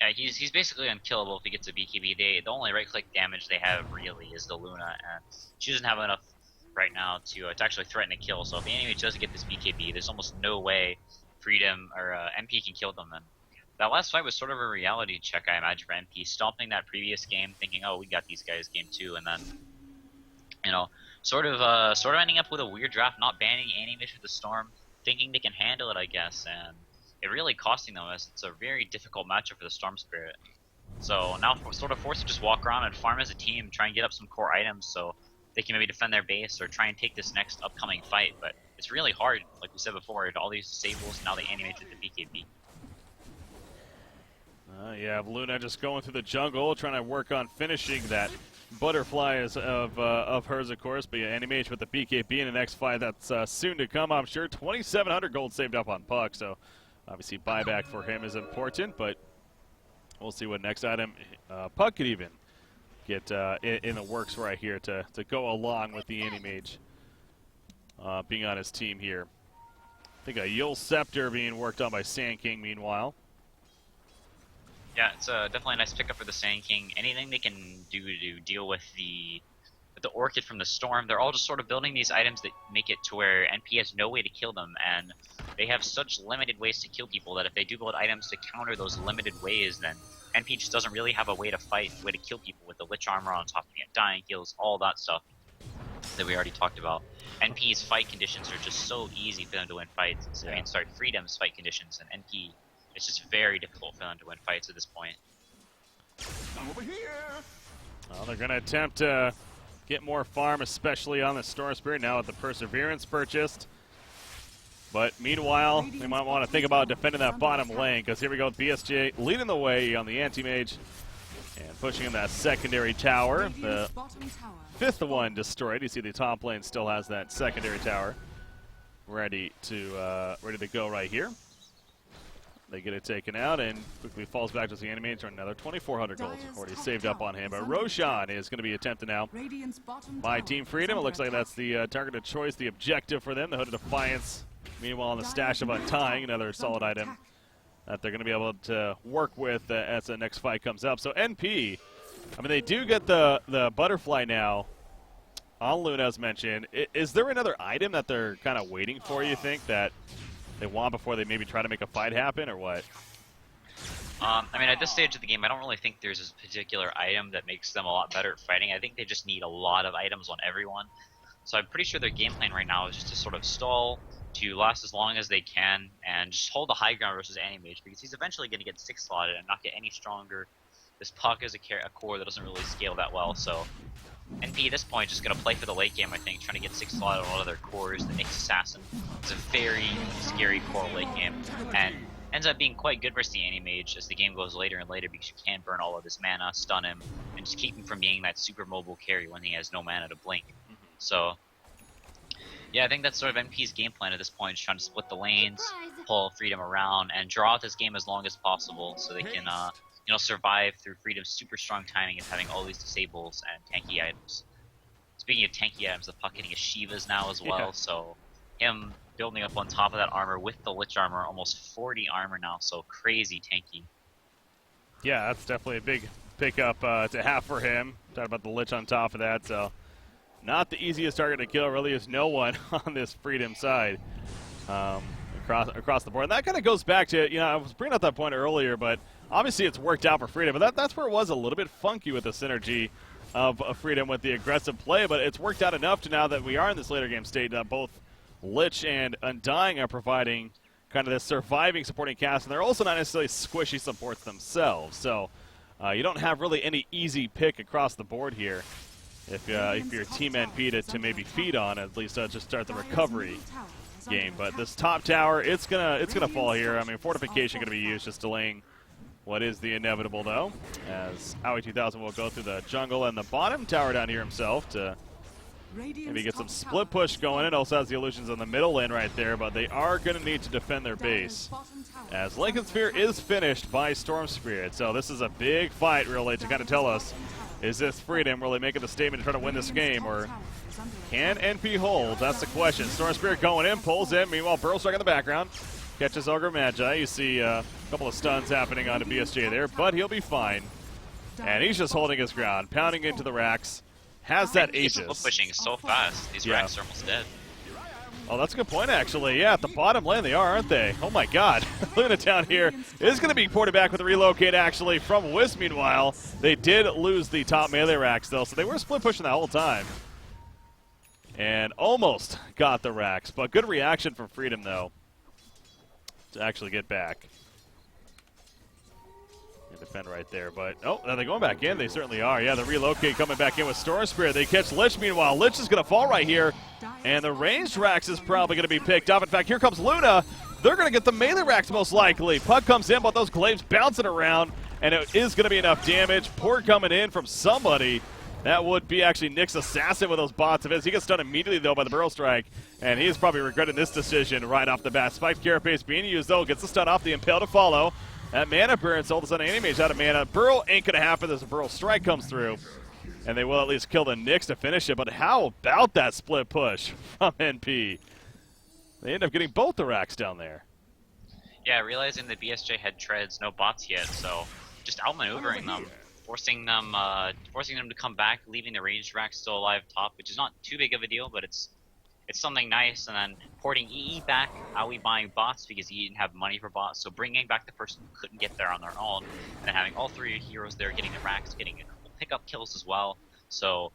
Yeah, he's basically unkillable if he gets a BKB. The only right-click damage they have really is the Luna, and she doesn't have enough right now to actually threaten a kill. So if the Animage does get this BKB, there's almost no way Freedom or MP can kill them. And that last fight was sort of a reality check, I imagine, for MP, stomping that previous game, thinking, oh, we got these guys game 2, and then, sort of ending up with a weird draft, not banning Animage with the Storm, thinking they can handle it, I guess, and it really costing them, as it's a very difficult matchup for the Storm Spirit. So now we're sort of forced to just walk around and farm as a team, try and get up some core items so they can maybe defend their base or try and take this next upcoming fight. But it's really hard, like we said before, all these disables, now they animate with the BKB. Yeah, Luna just going through the jungle, trying to work on finishing that Butterfly of hers, of course, but Animage with the BKB in the next fight that's soon to come, I'm sure. 2,700 gold saved up on Puck, so obviously buyback for him is important, but we'll see what next item Puck could even get in the works right here to go along with the Animage being on his team here. I think a Yule Scepter being worked on by Sand King meanwhile. Yeah, it's definitely a nice pickup for the Sand King. Anything they can do to deal with the with the Orchid from the Storm, they're all just sort of building these items that make it to where NP has no way to kill them, and they have such limited ways to kill people that if they do build items to counter those limited ways, then NP just doesn't really have a way to fight, a way to kill people with the Lich Armor on top of it, dying kills, all that stuff that we already talked about. NP's fight conditions are just so easy for them to win fights. So, I mean, sorry, Freedom's fight conditions, and NP, it's just very difficult for them to win fights at this point. Over here. Well, they're going to attempt to get more farm, especially on the Storm Spirit now with the Perseverance purchased. But meanwhile, they might want to think about defending that bottom lane, because here we go with BSJ leading the way on the Anti-Mage and pushing in that secondary tower. The fifth one destroyed. You see the top lane still has that secondary tower ready to go right here. They get it taken out and quickly falls back to the Anti-Mage for another 2,400 gold already saved up on him. But Roshan is going to be attempted now by Team Freedom. It looks like that's the targeted choice, the objective for them, the Hood of Defiance. Meanwhile, on the Stash of Untying, another solid item that they're going to be able to work with as the next fight comes up. So NP, I mean, they do get the Butterfly now on Luna, as mentioned. Is there another item that they're kind of waiting for, you think, that they want before they maybe try to make a fight happen, or what? I mean, at this stage of the game, I don't really think there's a particular item that makes them a lot better at fighting. I think they just need a lot of items on everyone. So I'm pretty sure their game plan right now is just to sort of stall, to last as long as they can, and just hold the high ground versus Anti-Mage, because he's eventually going to get 6-slotted and not get any stronger. This Puck is a core that doesn't really scale that well, so NP at this point just going to play for the late game, I think, trying to get 6-slotted on one of their cores. The Nyx Assassin is a very scary core late game, and ends up being quite good versus the Anti-Mage as the game goes later and later, because you can burn all of his mana, stun him, and just keep him from being that super mobile carry when he has no mana to blink. So yeah, I think that's sort of NP's game plan at this point, is trying to split the lanes, pull Freedom around, and draw out this game as long as possible so they can survive through Freedom's super strong timing of having all these disables and tanky items. Speaking of tanky items, the Puck getting a Shivas now as well, so him building up on top of that armor with the Lich Armor, almost 40 armor now, so crazy tanky. Yeah, that's definitely a big pickup to have for him. Talk about the Lich on top of that, so not the easiest target to kill. Really is no one on this Freedom side across the board. And that kind of goes back to, I was bringing up that point earlier, but obviously it's worked out for Freedom. But that's where it was a little bit funky with the synergy of Freedom with the aggressive play. But it's worked out enough to now that we are in this later game state that both Lich and Undying are providing kind of this surviving supporting cast. And they're also not necessarily squishy supports themselves. So you don't have really any easy pick across the board here. If you're Team NP to maybe feed on, at least just start the recovery game. But this top tower, it's gonna fall here. I mean, fortification gonna be used, just delaying what is the inevitable though, as Aoi 2000 will go through the jungle and the bottom tower down here himself to maybe get some split push going. It also has the illusions on the middle lane right there, but they are gonna need to defend their base, as Lincoln Sphere is finished by Storm Spirit. So this is a big fight really to kind of tell us, is this Freedom really making the statement to try to win this game, or can NP hold? That's the question. Storm Spirit going in, pulls in. Meanwhile, Burrow Strike in the background. Catches Ogre Magi. You see a couple of stuns happening onto BSJ there, but he'll be fine. And he's just holding his ground, pounding into the racks. Has that Aegis. He's pushing so fast. These racks are almost dead. Oh, that's a good point, actually. Yeah, at the bottom lane they are, aren't they? Oh, my God. Luna down here is going to be ported back with a relocate, actually, from Wisp. Meanwhile, they did lose the top melee racks, though, so they were split pushing the whole time. And almost got the racks, but good reaction from Freedom, though, to actually get back. And defend right there, but, oh, are they going back in? They certainly are. Yeah, the relocate coming back in with Storm Spirit. They catch Lich, meanwhile. Lich is going to fall right here, and the ranged racks is probably going to be picked up. In fact, here comes Luna. They're going to get the melee racks most likely. Puck comes in, but those glaives bouncing around, and it is going to be enough damage. Port coming in from somebody. That would be actually Nyx Assassin with those bots of his. He gets stunned immediately, though, by the Burrow Strike, and he is probably regretting this decision right off the bat. Spiked Carapace being used, though. Gets the stun off, the Impale to follow. That mana burn, so all of a sudden Anti-Mage out of mana. Burrow ain't going to happen as a Burrow Strike comes through, and they will at least kill the Nyx to finish it. But how about that split push from NP? They end up getting both the racks down there. Yeah, realizing that BSJ had treads, no bots yet, so just outmaneuvering them. forcing them to come back, leaving the ranged rack still alive top, which is not too big of a deal, but it's something nice. And then porting EE back, Aoi buying bots because he didn't have money for bots, so bringing back the person who couldn't get there on their own, and then having all three heroes there getting the racks, getting a couple pickup kills as well. So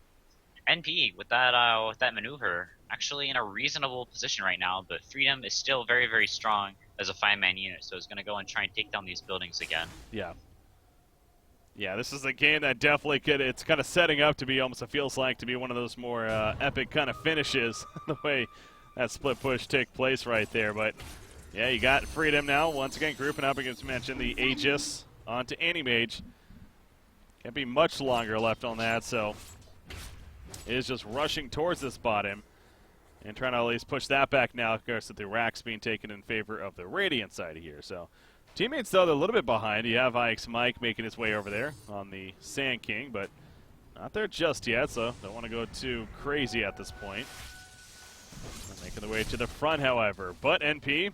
NP with that maneuver actually in a reasonable position right now, but Freedom is still very, very strong as a 5-man unit, so it's going to go and try and take down these buildings again. Yeah. Yeah, this is a game that definitely could, it's kind of setting up to be, almost it feels like, to be one of those more epic kind of finishes, the way that split push take place right there. But yeah, you got Freedom now, once again grouping up against, mentioned, the Aegis onto Animage. Can't be much longer left on that, so is just rushing towards this bottom and trying to at least push that back now, of course, with the racks being taken in favor of the Radiant side here. So teammates, though, they're a little bit behind. You have IX Mike making his way over there on the Sand King, but not there just yet, so don't want to go too crazy at this point. They're making their way to the front, however. But NP,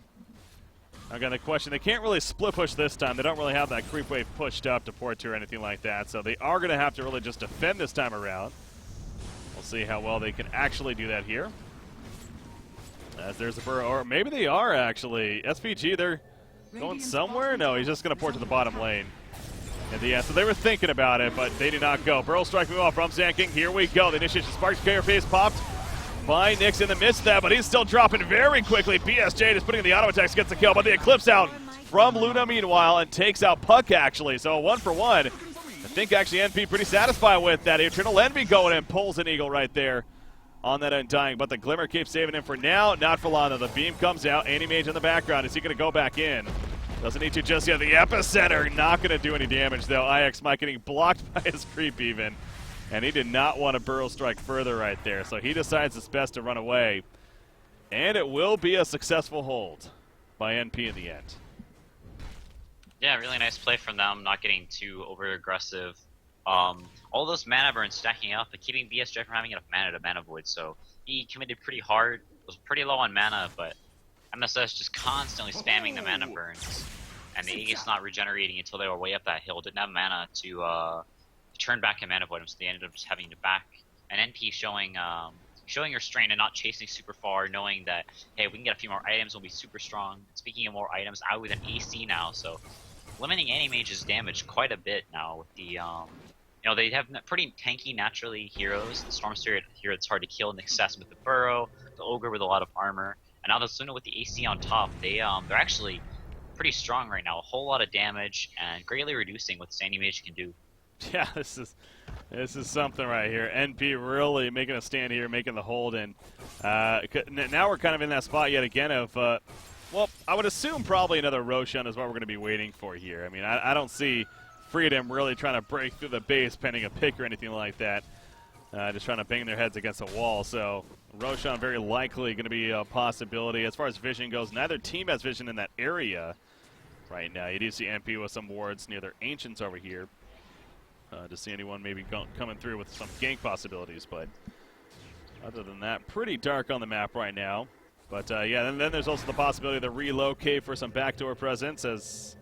again, the question, they can't really split push this time. They don't really have that creep wave pushed up to port 2 or anything like that, so they are going to have to really just defend this time around. We'll see how well they can actually do that here. As there's a burrow, or maybe they are actually. SPG, they're going somewhere? No, he's just going to port to the bottom lane. At the end. So they were thinking about it, but they did not go. Burrow striking off from Sand King. Here we go. The initiation sparks carrier phase popped by Nyx in the midst of that, but he's still dropping very quickly. BSJ just putting in the auto attacks, gets the kill, but the Eclipse out from Luna meanwhile and takes out Puck actually. So 1-for-1. I think actually NP pretty satisfied with that. Eternal Envy going in, pulls an eagle right there on that Undying, but the Glimmer keeps saving him for now. Not for long though. The beam comes out. Animage in the background. Is he going to go back in? Doesn't need to just yet. The Epicenter not going to do any damage though. IX Mike getting blocked by his creep even. And he did not want to burrow strike further right there. So he decides it's best to run away. And it will be a successful hold by NP in the end. Yeah, really nice play from them, not getting too over-aggressive. All those mana burns stacking up, but keeping BSJ from having enough mana to mana void. So he committed pretty hard, was pretty low on mana, but MSS just constantly spamming the mana burns. And the Aegis not regenerating until they were way up that hill, didn't have mana to turn back and mana void him, so they ended up just having to back. And NP showing your strain and not chasing super far, knowing that, hey, we can get a few more items, we'll be super strong. Speaking of more items, out with an AC now, so limiting Animage's damage quite a bit now with the, they have pretty tanky, naturally, heroes. The Storm Spirit hero that's hard to kill, Nexus with the Burrow, the Ogre with a lot of armor, and now the Luna with the AC on top. They're actually pretty strong right now. A whole lot of damage, and greatly reducing what Sandy Mage can do. Yeah, this is something right here. NP really making a stand here, making the hold, and now we're kind of in that spot yet again of, well, I would assume probably another Roshan is what we're going to be waiting for here. I mean, I don't see Freedom really trying to break through the base, pending a pick or anything like that. Just trying to bang their heads against a wall. So Roshan very likely going to be a possibility. As far as vision goes, neither team has vision in that area right now. You do see NP with some wards near their Ancients over here. To see anyone maybe coming through with some gank possibilities, but other than that, pretty dark on the map right now. But yeah, and then there's also the possibility to relocate for some backdoor presence as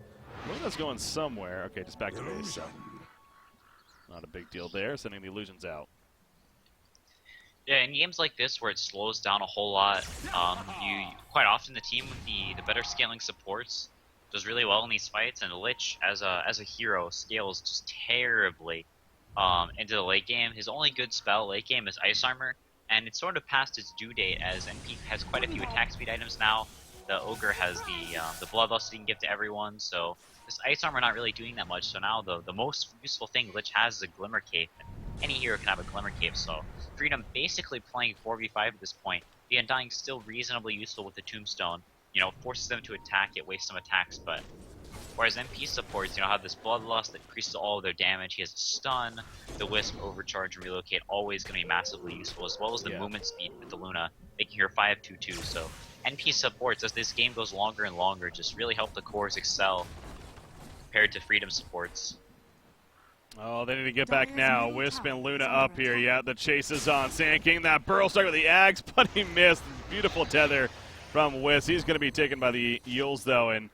Luna's going somewhere. Okay, just back to base, so not a big deal there, sending the illusions out. Yeah, in games like this where it slows down a whole lot, you quite often the team with the better scaling supports does really well in these fights, and Lich as a hero scales just terribly into the late game. His only good spell late game is Ice Armor, and it's sort of past its due date as NP has quite a few attack speed items now. The Ogre has the Bloodlust he can give to everyone, so this Ice Armor not really doing that much. So now the most useful thing Lich has is a Glimmer Cape, and any hero can have a Glimmer Cape. So Freedom basically playing 4v5 at this point. The Undying still reasonably useful with the Tombstone. Forces them to attack, it wastes some attacks, but whereas NP supports, have this Bloodlust that increases all of their damage. He has a stun, the Wisp, Overcharge, and Relocate, always going to be massively useful, as well as the movement speed with the Luna, making her 5/2/2. So NP supports, as this game goes longer and longer, just really help the cores excel compared to Freedom supports. Oh, they need to get back now. Wisp and Luna up here. Yeah, the chase is on. Sand King, that Burrow strike with the Ags, but he missed. Beautiful tether from Wisp. He's going to be taken by the Eels, though, and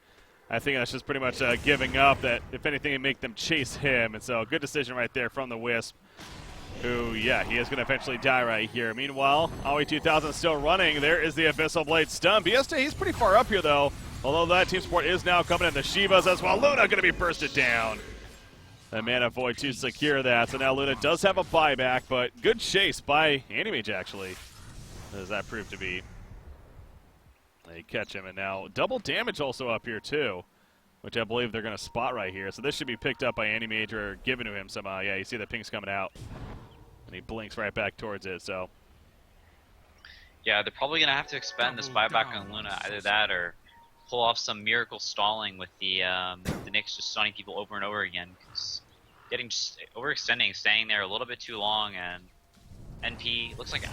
I think that's just pretty much giving up. That if anything, it make them chase him. And so, good decision right there from the Wisp. Who, yeah, he is going to eventually die right here. Meanwhile, Aoi 2000 still running. There is the Abyssal Blade stun. BST, he's pretty far up here, though. Although that team support is now coming in. The Shivas as well. Luna going to be bursted down. The Mana Void to secure that. So now Luna does have a buyback, but good chase by Animage, actually. As that proved to be. They catch him, and now double damage also up here, too. Which I believe they're going to spot right here. So this should be picked up by Animage or given to him somehow. Yeah, you see the ping's coming out. And he blinks right back towards it, so. Yeah, they're probably going to have to expend this buyback on Luna. Either that or pull off some miracle stalling with the Nyx just stunning people over and over again. Cause getting just overextending, staying there a little bit too long, and NP looks like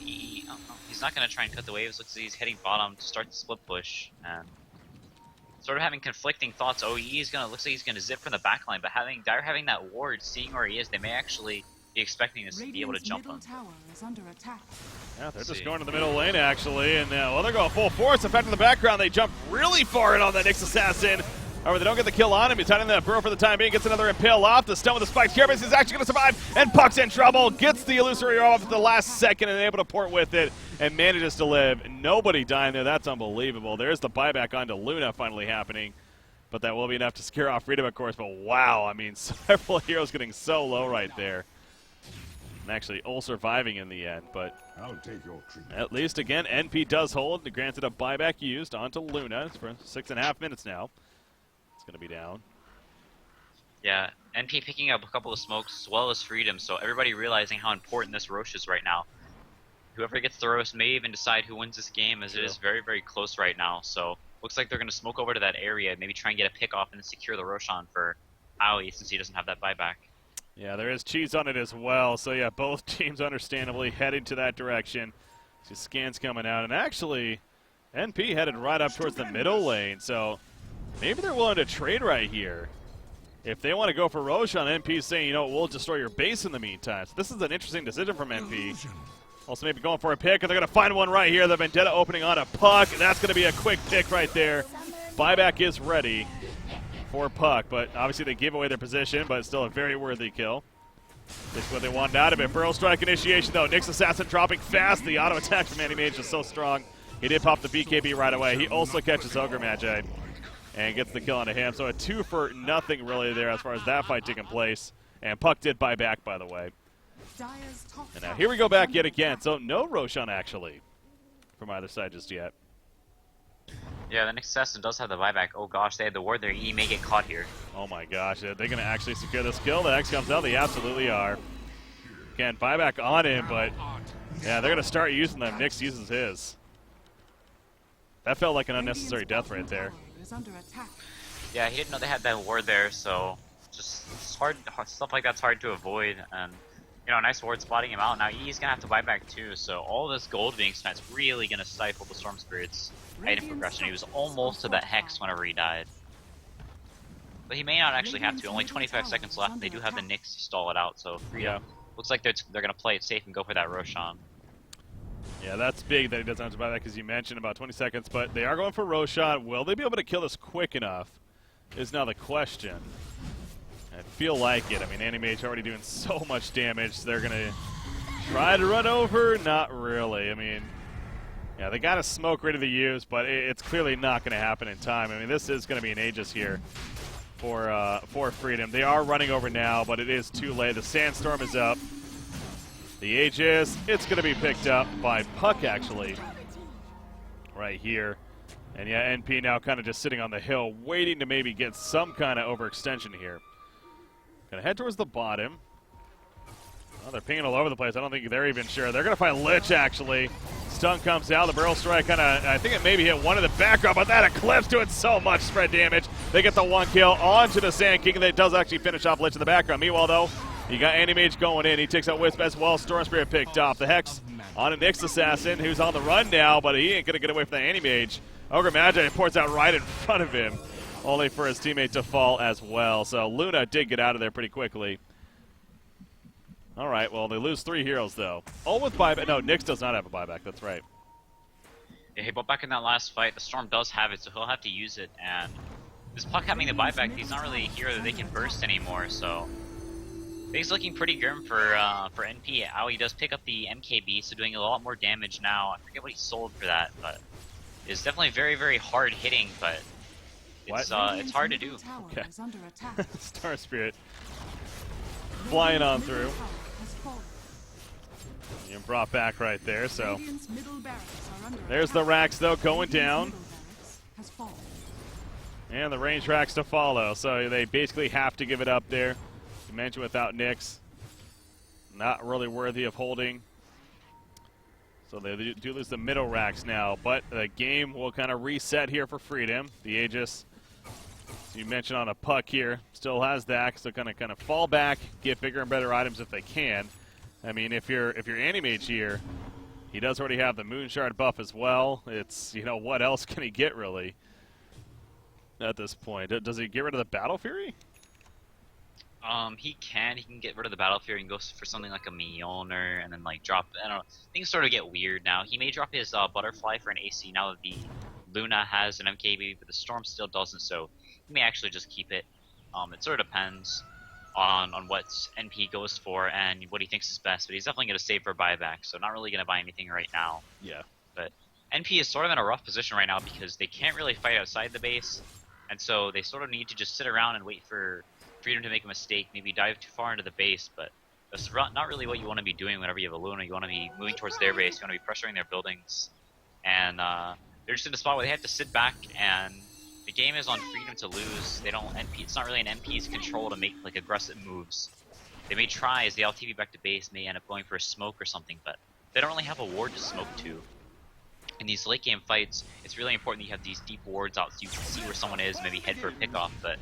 he's not going to try and cut the waves. Looks like he's heading bottom to start the split push. And sort of having conflicting thoughts. OE is looks like he's going to zip from the backline, but Dire having that ward, seeing where he is, they may actually be expecting this to be able to jump him. Yeah, they're just going to the middle lane, actually, and well, they're going full force. In fact, in the background, they jump really far in on the Nyx Assassin. However, they don't get the kill on him. He's hiding that burrow for the time being. Gets another impale off. The stun with the spikes. Kerberos is actually going to survive, and Puck's in trouble. Gets the illusory off at the last second and able to port with it and manages to live. Nobody dying there. That's unbelievable. There's the buyback onto Luna finally happening, but that will be enough to scare off Freedom, of course. But wow, I mean, several heroes getting so low right there. And actually all surviving in the end, but I'll take your treatment. At least, again, NP does hold. Granted, a buyback used onto Luna. It's for 6.5 minutes now. It's going to be down. Yeah, NP picking up a couple of smokes as well as Freedom, so everybody realizing how important this Rosh is right now. Whoever gets the Rosh may even decide who wins this game, as it is very, very close right now. So looks like they're going to smoke over to that area, maybe try and get a pick off and secure the Roshan for Aoi since he doesn't have that buyback. Yeah, there is cheese on it as well. So, yeah, both teams understandably heading to that direction. See scans coming out. And actually, NP headed right up towards the middle lane. So maybe they're willing to trade right here. If they want to go for Roshan, NP's saying, you know, we'll destroy your base in the meantime. So this is an interesting decision from NP. Also maybe going for a pick, and they're going to find one right here. The Vendetta opening on a Puck. That's going to be a quick pick right there. Buyback is ready for Puck, but obviously they give away their position, but it's still a very worthy kill. That's what they wanted out of it. Burrow strike initiation, though. Nyx Assassin dropping fast. The auto attack from Animage is so strong. He did pop the BKB right away. He also catches Ogre Magi and gets the kill onto him. So a 2-for-0 really there as far as that fight taking place. And Puck did buy back, by the way. And now here we go back yet again. So no Roshan, actually, from either side just yet. Yeah, the Nyx Assassin does have the buyback. Oh gosh, they had the ward there. He may get caught here. Oh my gosh, are they going to actually secure this kill? The X comes out. They absolutely are. Again, buyback on him, but yeah, they're going to start using them. Nyx uses his. That felt like an unnecessary death right there. Yeah, he didn't know they had that ward there, so just it's hard. Stuff like that's hard to avoid. And you know, nice ward spotting him out. Now he's gonna have to buy back too. So all this gold being spent is really gonna stifle the Storm Spirit's item progression. He was almost to that hex whenever he died, but he may not actually have to. Only 25 seconds left. And they do have the Nyx to stall it out. So Freedom looks like they're gonna play it safe and go for that Roshan. Yeah, that's big that he doesn't have to buy that because you mentioned about 20 seconds, but they are going for Roshan. Will they be able to kill this quick enough is now the question. I feel like it. I mean, Animage already doing so much damage. They're going to try to run over. Not really. I mean, yeah, they got a smoke ready to use, but it's clearly not going to happen in time. I mean, this is going to be an Aegis here for Freedom. They are running over now, but it is too late. The Sandstorm is up. The Aegis, it's going to be picked up by Puck, actually, right here. And yeah, NP now kind of just sitting on the hill, waiting to maybe get some kind of overextension here. Going to head towards the bottom. Oh, they're pinging all over the place. I don't think they're even sure. They're going to find Lich, actually. Stun comes out. The barrel strike kind of, I think it maybe hit one in the background, but that eclipse doing so much spread damage. They get the one kill onto the Sand King, and it does actually finish off Lich in the background. Meanwhile, though, you got Animage going in. He takes out Wisp as well. Storm Spirit picked off. The Hex on a Nyx Assassin, who's on the run now, but he ain't going to get away from the Animage. Ogre Magi pours out right in front of him, only for his teammate to fall as well. So Luna did get out of there pretty quickly. All right, well, they lose 3 heroes, though. All with buyback. No, Nyx does not have a buyback. That's right. Yeah, he brought back in that last fight. The Storm does have it, so he'll have to use it. And this Puck having the buyback, he's not really a hero that they can burst anymore. So things looking pretty grim for NP. Aoi does pick up the MKB, so doing a lot more damage now. I forget what he sold for that, but it's definitely very, very hard hitting. But it's hard to do. Okay. Star Spirit flying on through. And brought back right there, so there's the racks though going down. And the range racks to follow, so they basically have to give it up there. You mentioned without Nyx, not really worthy of holding. So they do lose the middle racks now, but the game will kind of reset here for Freedom. The Aegis, as you mentioned on a Puck here, still has that, so kind of fall back, get bigger and better items if they can. I mean, if you're Animage here, he does already have the Moonshard buff as well. It's, you know, what else can he get really at this point? Does he get rid of the Battle Fury? He can get rid of the Battle Fury and go for something like a Mjolnir and then like drop, I don't know, things sort of get weird now. He may drop his Butterfly for an AC now that the Luna has an MKB, but the Storm still doesn't, so he may actually just keep it. It sort of depends on what NP goes for and what he thinks is best, but he's definitely going to save for buyback, so not really going to buy anything right now. Yeah. But NP is sort of in a rough position right now because they can't really fight outside the base, and so they sort of need to just sit around and wait for Freedom to make a mistake, maybe dive too far into the base, but that's not really what you want to be doing whenever you have a Luna. You want to be moving towards their base, you want to be pressuring their buildings, and they're just in a spot where they have to sit back, and the game is on Freedom to lose. They don't NP. It's not really an NP's control to make like aggressive moves. They may try as they LTV back to base, may end up going for a smoke or something, but they don't really have a ward to smoke to. In these late game fights, it's really important that you have these deep wards out so you can see where someone is, maybe head for a pickoff. But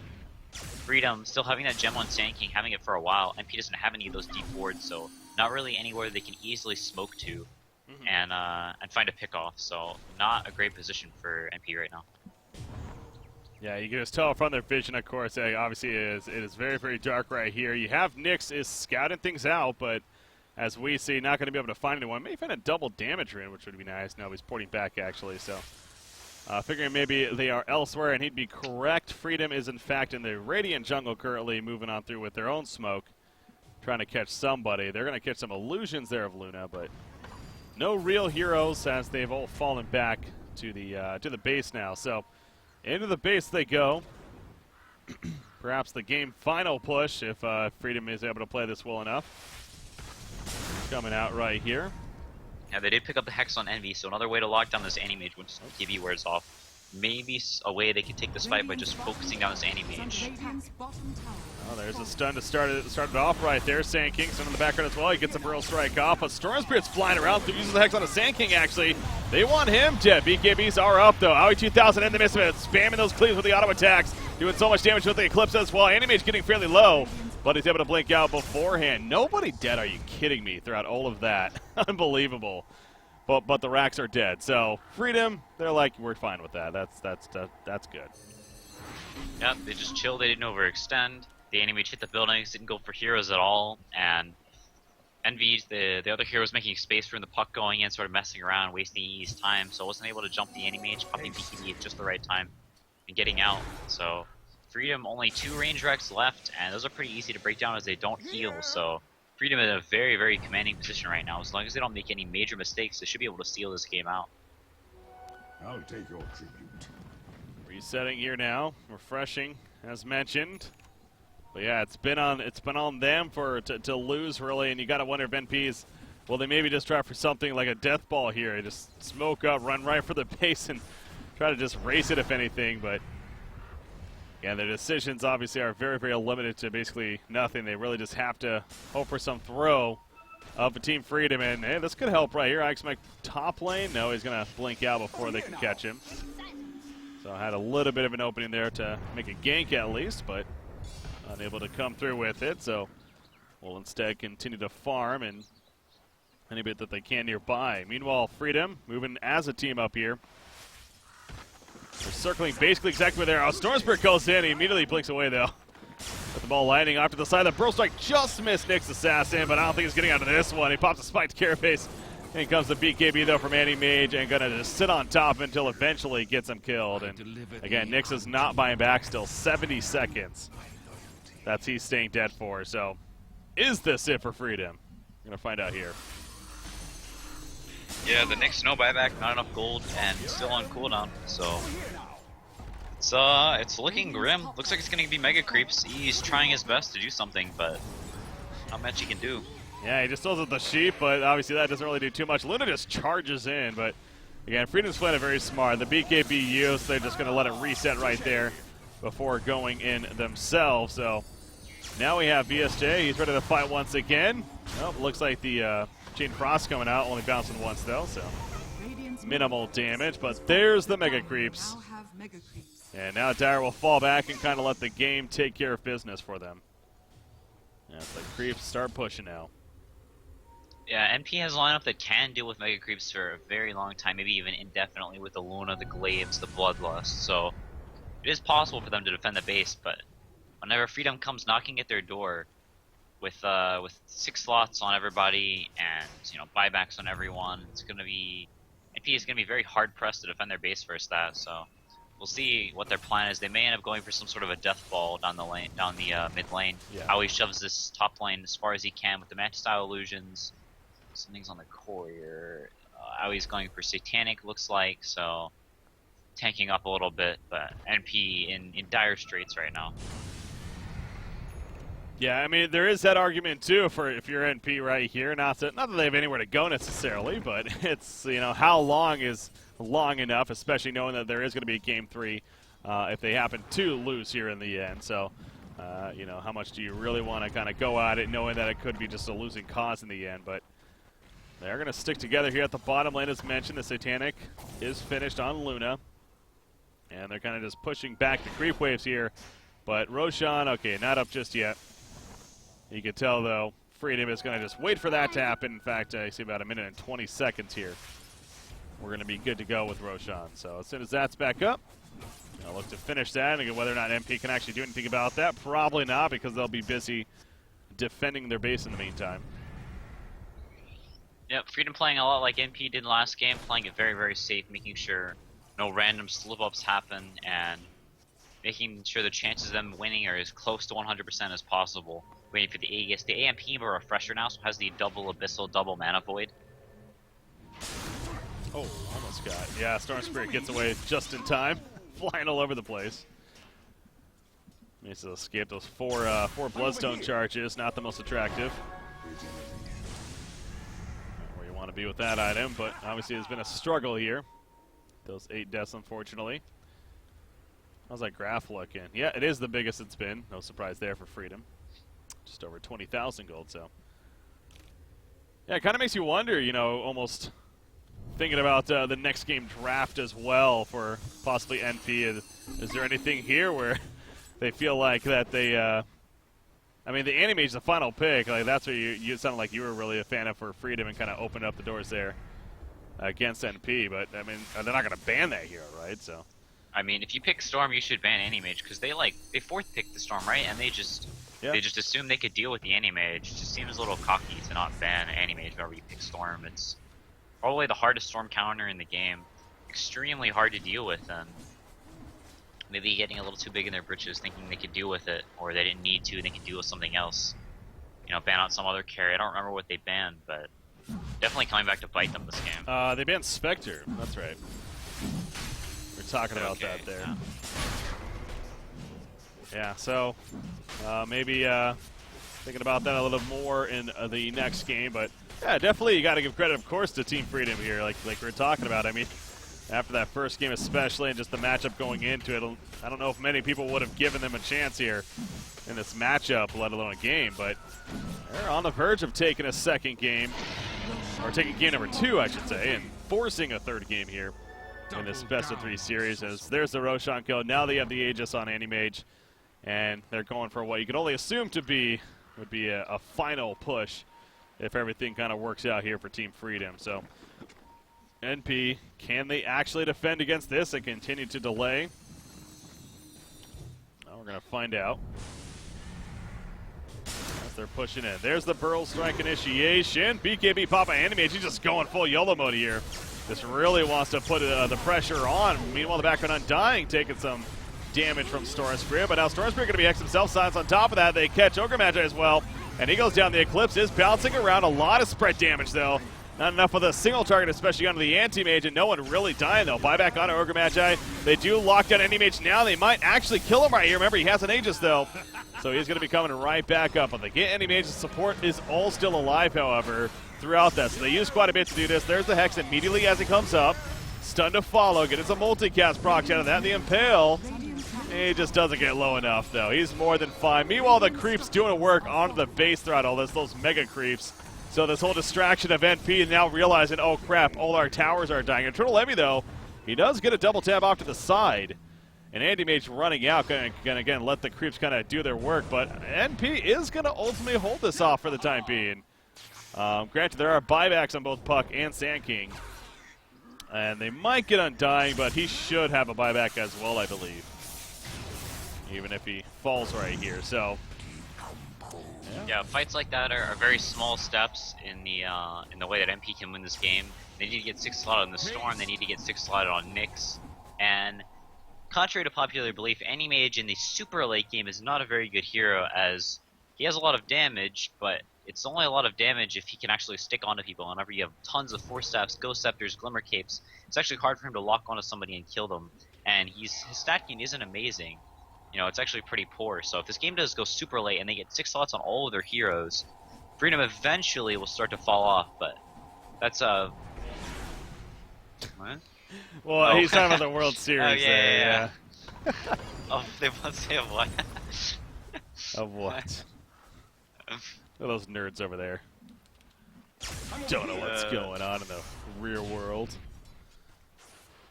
Freedom still having that gem on Sand King, having it for a while. NP doesn't have any of those deep wards, so not really anywhere they can easily smoke to and find a pickoff. So not a great position for NP right now. Yeah, you can just tell from their vision, of course. Obviously, it is very, very dark right here. You have Nyx is scouting things out, but as we see, not going to be able to find anyone. Maybe find a double damage rune, which would be nice. No, he's porting back, actually. So, figuring maybe they are elsewhere, and he'd be correct. Freedom is, in fact, in the Radiant jungle currently, moving on through with their own smoke, trying to catch somebody. They're going to catch some illusions there of Luna, but no real heroes as they've all fallen back to the base now. So, into the base they go. Perhaps the game final push if Freedom is able to play this well enough. Coming out right here. Yeah, they did pick up the Hex on Envy, so another way to lock down this Animage once TV wears off. Maybe a way they could take this fight by just focusing down this Animage. Oh, there's a stun to start it off right there. Sand King's in the background as well. He gets a Burrow Strike off, but Storm Spirit's flying around. Uses the Hex on a Sand King, actually. They want him dead. BKBs are up, though. Aoi 2000 in the midst of it. Spamming those cleaves with the auto attacks. Doing so much damage with the Eclipse as well. Animage getting fairly low, but he's able to blink out beforehand. Nobody dead, are you kidding me, throughout all of that? Unbelievable. But the racks are dead. So, Freedom, they're like, we're fine with that. That's good. Yep, they just chilled. They didn't overextend. The Animage hit the buildings, didn't go for heroes at all, and Envy, the other hero, was making space for the Puck going in, sort of messing around, wasting his time, so wasn't able to jump the Animage, popping BKB at just the right time, and getting out. So Freedom, only 2 range wrecks left, and those are pretty easy to break down as they don't heal, so Freedom in a very, very commanding position right now. As long as they don't make any major mistakes, they should be able to steal this game out. I'll take your tribute. Resetting here now, refreshing, as mentioned. But yeah, it's been on them to lose really, and you got to wonder if NP's, well, they maybe just try for something like a death ball here, just smoke up, run right for the base, and try to just race it if anything. But yeah, their decisions obviously are very, very limited to basically nothing. They really just have to hope for some throw of a Team Freedom, and hey, this could help right here. I expect top lane. No, he's gonna blink out before they can catch him. So I had a little bit of an opening there to make a gank at least, but unable to come through with it, so we'll instead continue to farm and any bit that they can nearby. Meanwhile, Freedom moving as a team up here. They're circling basically exactly where they are. Storm Spirit goes in, he immediately blinks away though. With the ball landing off to the side. The Burrow Strike just missed Nyx Assassin, but I don't think he's getting out of this one. He pops a spiked Carapace In comes the BKB, though, from Anti-Mage, and going to just sit on top until eventually gets him killed. And again, Nyx is not buying back still. 70 seconds. That's he's staying dead for. So is this it for Freedom? We're going to find out here. Yeah, the Nyx no buyback, not enough gold, and still on cooldown. So it's looking grim. Looks like it's going to be Mega Creeps. He's trying his best to do something, but not much he can do. Yeah, he just throws at the sheep, but obviously that doesn't really do too much. Luna just charges in, but again, Freedom's playing it very smart. The BKB used, they're just going to let it reset right there before going in themselves. So now we have BSJ. He's ready to fight once again. Oh, looks like the Chain Frost coming out, only bouncing once though, so minimal damage. But there's the Mega Creeps. Now have Mega Creeps. And now Dire will fall back and kind of let the game take care of business for them. Yeah, the Creeps start pushing now. Yeah, NP has a lineup that can deal with Mega Creeps for a very long time, maybe even indefinitely with the Luna, the Glaives, the Bloodlust. So it is possible for them to defend the base, but whenever Freedom comes knocking at their door with 6 slots on everybody and buybacks on everyone, it's gonna be NP is gonna be very hard pressed to defend their base first. So we'll see what their plan is. They may end up going for some sort of a death ball down the lane, down the mid lane. Yeah. How he shoves this top lane as far as he can with the match style illusions. Something's on the courier. How he's going for Satanic looks like, so tanking up a little bit, but NP in dire straits right now. Yeah, I mean, there is that argument, too, for if you're NP right here. Not that they have anywhere to go necessarily, but it's, how long is long enough, especially knowing that there is going to be a Game 3 if they happen to lose here in the end. So, how much do you really want to kind of go at it, knowing that it could be just a losing cause in the end, but they're going to stick together here at the bottom lane. As mentioned, the Satanic is finished on Luna. And they're kind of just pushing back the creep waves here. But Roshan, okay, not up just yet. You can tell, though, Freedom is going to just wait for that to happen. In fact, I see about 1 minute and 20 seconds here. We're going to be good to go with Roshan. So as soon as that's back up, I'll look to finish that. And whether or not MP can actually do anything about that, probably not, because they'll be busy defending their base in the meantime. Yep, Freedom playing a lot like NP did last game, playing it very, very safe, making sure no random slip-ups happen, and making sure the chances of them winning are as close to 100% as possible. Waiting for the Aegis. The AMP a refresher now, so has the double Abyssal, double Mana Void. Oh, almost got. Yeah, Storm Spirit gets away just in time, flying all over the place. Needs to escape those four Bloodstone charges, not the most attractive. Where you want to be with that item, but obviously there's been a struggle here. Those 8 deaths, unfortunately. How's that graph looking? Yeah, it is the biggest it's been. No surprise there for Freedom. Just over 20,000 gold, so. Yeah, it kind of makes you wonder, almost thinking about the next game draft as well for possibly NP. Is there anything here where they feel like that they, I mean, the Anti-Mage is the final pick. Like, that's where you sounded like you were really a fan of for Freedom and kind of opened up the doors there against NP. But, I mean, they're not going to ban that hero, right? So. I mean, if you pick Storm, you should ban Anti-Mage, because they fourth picked the Storm, right? And they just assumed they could deal with the Anti-Mage. It just seems a little cocky to not ban Anti-Mage whenever you pick Storm. It's probably the hardest Storm counter in the game. Extremely hard to deal with, and maybe getting a little too big in their britches, thinking they could deal with it, or they didn't need to, they could deal with something else. Ban out some other carry. I don't remember what they banned, but definitely coming back to bite them this game. They banned Spectre. That's right. We're talking about that there. Yeah, so maybe thinking about that a little more in the next game, but yeah, definitely you got to give credit, of course, to Team Freedom here, like we're talking about. I mean, after that first game especially, and just the matchup going into it, I don't know if many people would have given them a chance here in this matchup, let alone a game, but they're on the verge of taking a second game, or taking game number 2, I should say, and forcing a third game here in this best-of-3 series. As there's the Roshan kill. Now they have the Aegis on Anti-Mage, and they're going for what you could only assume to be would be a final push if everything kind of works out here for Team Freedom. So NP, can they actually defend against this and continue to delay? Well, we're going to find out. As they're pushing in. There's the Burl Strike initiation. BKB Papa Animage, he's just going full YOLO mode here. This really wants to put the pressure on. Meanwhile, the background Undying taking some damage from Storm Spirit, but now Storm Spirit going to be X himself. Silence on top of that. They catch Ogre Magi as well, and he goes down. The Eclipse is bouncing around. A lot of spread damage, though. Not enough with a single target, especially onto the Anti-Mage, and no one really dying, though. Buyback on Ogre Magi. They do lock down Anti-Mage now. They might actually kill him right here. Remember, he has an Aegis, though, so he's going to be coming right back up. But the get Anti-Mage's support is all still alive, however, throughout that. So they use quite a bit to do this. There's the Hex immediately as he comes up. Stun to follow. Getting some multicast proc out of that. The Impale, he just doesn't get low enough, though. He's more than fine. Meanwhile, the creeps doing work onto the base throughout all this. Those mega creeps. So this whole distraction of NP is now realizing, oh crap, all our towers are dying. Eternal Levy, though, he does get a double tap off to the side. And Anti-Mage running out, going to again let the creeps kind of do their work. But NP is going to ultimately hold this off for the time being. Granted, there are buybacks on both Puck and Sand King. And they might get Undying, but he should have a buyback as well, I believe. Even if he falls right here. So. Yeah, fights like that are very small steps in the way that MP can win this game. They need to get 6 slotted on the Storm, they need to get 6 slotted on Nyx, and contrary to popular belief, Anti-Mage in the super late game is not a very good hero, as he has a lot of damage, but it's only a lot of damage if he can actually stick onto people. Whenever you have tons of Force Staffs, Ghost Scepters, Glimmer Capes, it's actually hard for him to lock onto somebody and kill them, and his stat gain isn't amazing. You know, it's actually pretty poor. So if this game does go super late and they get 6 slots on all of their heroes, Freedom eventually will start to fall off, but that's what? Well, he's talking about the World Series. Oh, yeah. Yeah. Oh, they want to say of what? Of what? Look at those nerds over there. Don't know what's going on in the real world.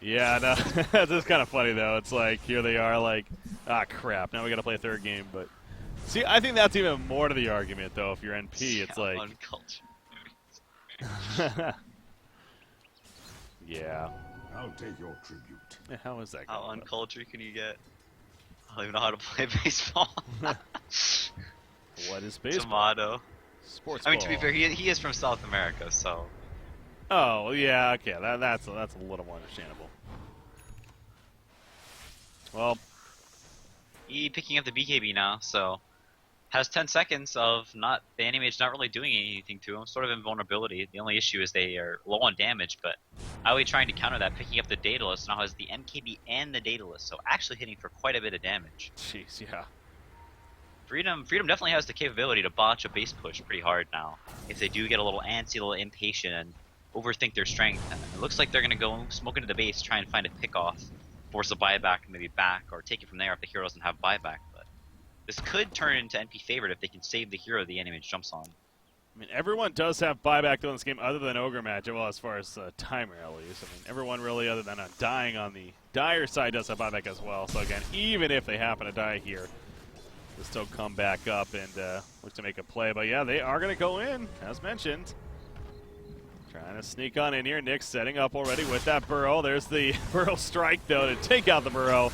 Yeah, no, that's just kind of funny, though. It's like, here they are, like, ah, crap, now we got to play a third game. But see, I think that's even more to the argument, though, if you're NP. It's like... Uncultured. Yeah. I'll take your tribute. Yeah, how is that How going? uncultured can you get? I don't even know how to play baseball. What is baseball? Tomato. Sports I mean, to be ball. fair, he is from South America, so... Oh, yeah, okay, that's a little more understandable. Well, He picking up the BKB now, so has 10 seconds of the Anti-Mage not really doing anything to him, sort of invulnerability. The only issue is they are low on damage, but Aoi trying to counter that, picking up the Daedalus, now has the MKB and the Daedalus, so actually hitting for quite a bit of damage. jeez, yeah. Freedom definitely has the capability to botch a base push pretty hard now. If they do get a little antsy, a little impatient, and overthink their strength, and it looks like they're going to go smoke into the base, try and find a pick off, force a buyback, maybe back, or take it from there if the hero doesn't have buyback. But this could turn into NP favored if they can save the hero the Anti-Mage jumps on. I mean, everyone does have buyback though in this game other than Ogre Magi, well, as far as timer at least. I mean, everyone really other than Undying on the Dire side does have buyback as well. So again, even if they happen to die here, they'll still come back up and look to make a play. But yeah, they are going to go in, as mentioned. Trying to sneak on in here. Nyx setting up already with that Burrow. There's the Burrow strike, though, to take out the Burrow.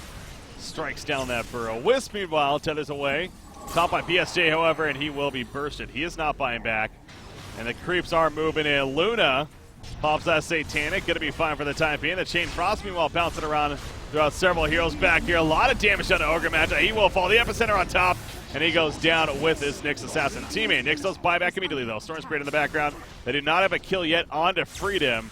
Strikes down that Burrow. Wisp, meanwhile, tethers away. Caught by BSJ, however, and he will be bursted. He is not buying back. And the creeps are moving in. Luna pops that Satanic. Going to be fine for the time being. The Chain Frost, meanwhile, bouncing around throughout several heroes back here. A lot of damage done to Ogre Magi. He will fall. The epicenter on top. And he goes down with his Nyx Assassin teammate. Nyx does buy back immediately, though. Storm Spirit in the background. They do not have a kill yet onto Freedom.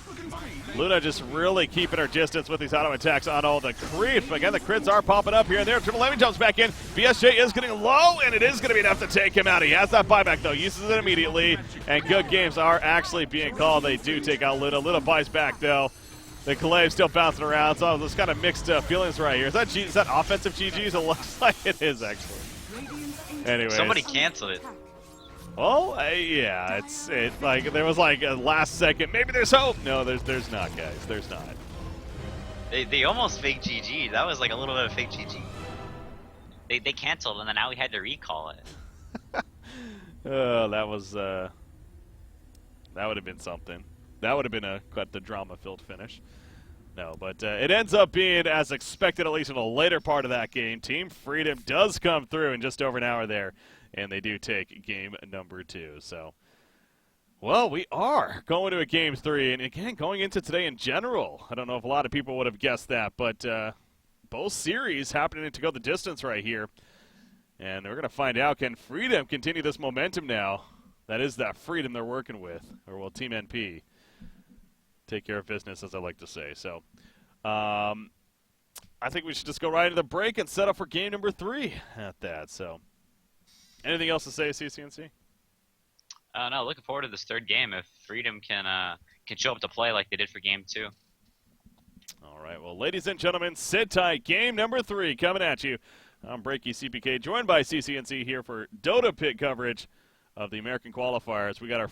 Luna just really keeping her distance with these auto attacks on all the creeps. Again, the crits are popping up here and there. Triple Levy jumps back in. BSJ is getting low, and it is going to be enough to take him out. He has that buyback, though. Uses it immediately, and good games are actually being called. They do take out Luna. Luna buys back, though. The Calais still bouncing around, so there's kind of mixed feelings right here. Is that offensive GGs? It looks like it is, actually. Anyways. Somebody canceled it. Well, yeah, it's like there was like a last second. Maybe there's hope. No, there's not, guys. There's not. They almost fake GG. That was like a little bit of fake GG. They canceled, and then now we had to recall it. That was that would have been something. That would have been quite the drama-filled finish. No, but it ends up being as expected, at least in the later part of that game. Team Freedom does come through in just over an hour there. and they do take game number 2. So, well, we are going to a game 3, and again, going into today in general. I don't know if a lot of people would have guessed that, but both series happening to go the distance right here. And we're going to find out, can Freedom continue this momentum now? That is that freedom they're working with, or will Team NP take care of business, as I like to say. So, I think we should just go right into the break and set up for game number 3 at that. So, anything else to say, CCNC? No, looking forward to this third game if Freedom can show up to play like they did for game 2. All right, well, ladies and gentlemen, sit tight. Game number 3 coming at you. I'm Breaky CPK, joined by CCNC here for Dota pit coverage of the American qualifiers. We got our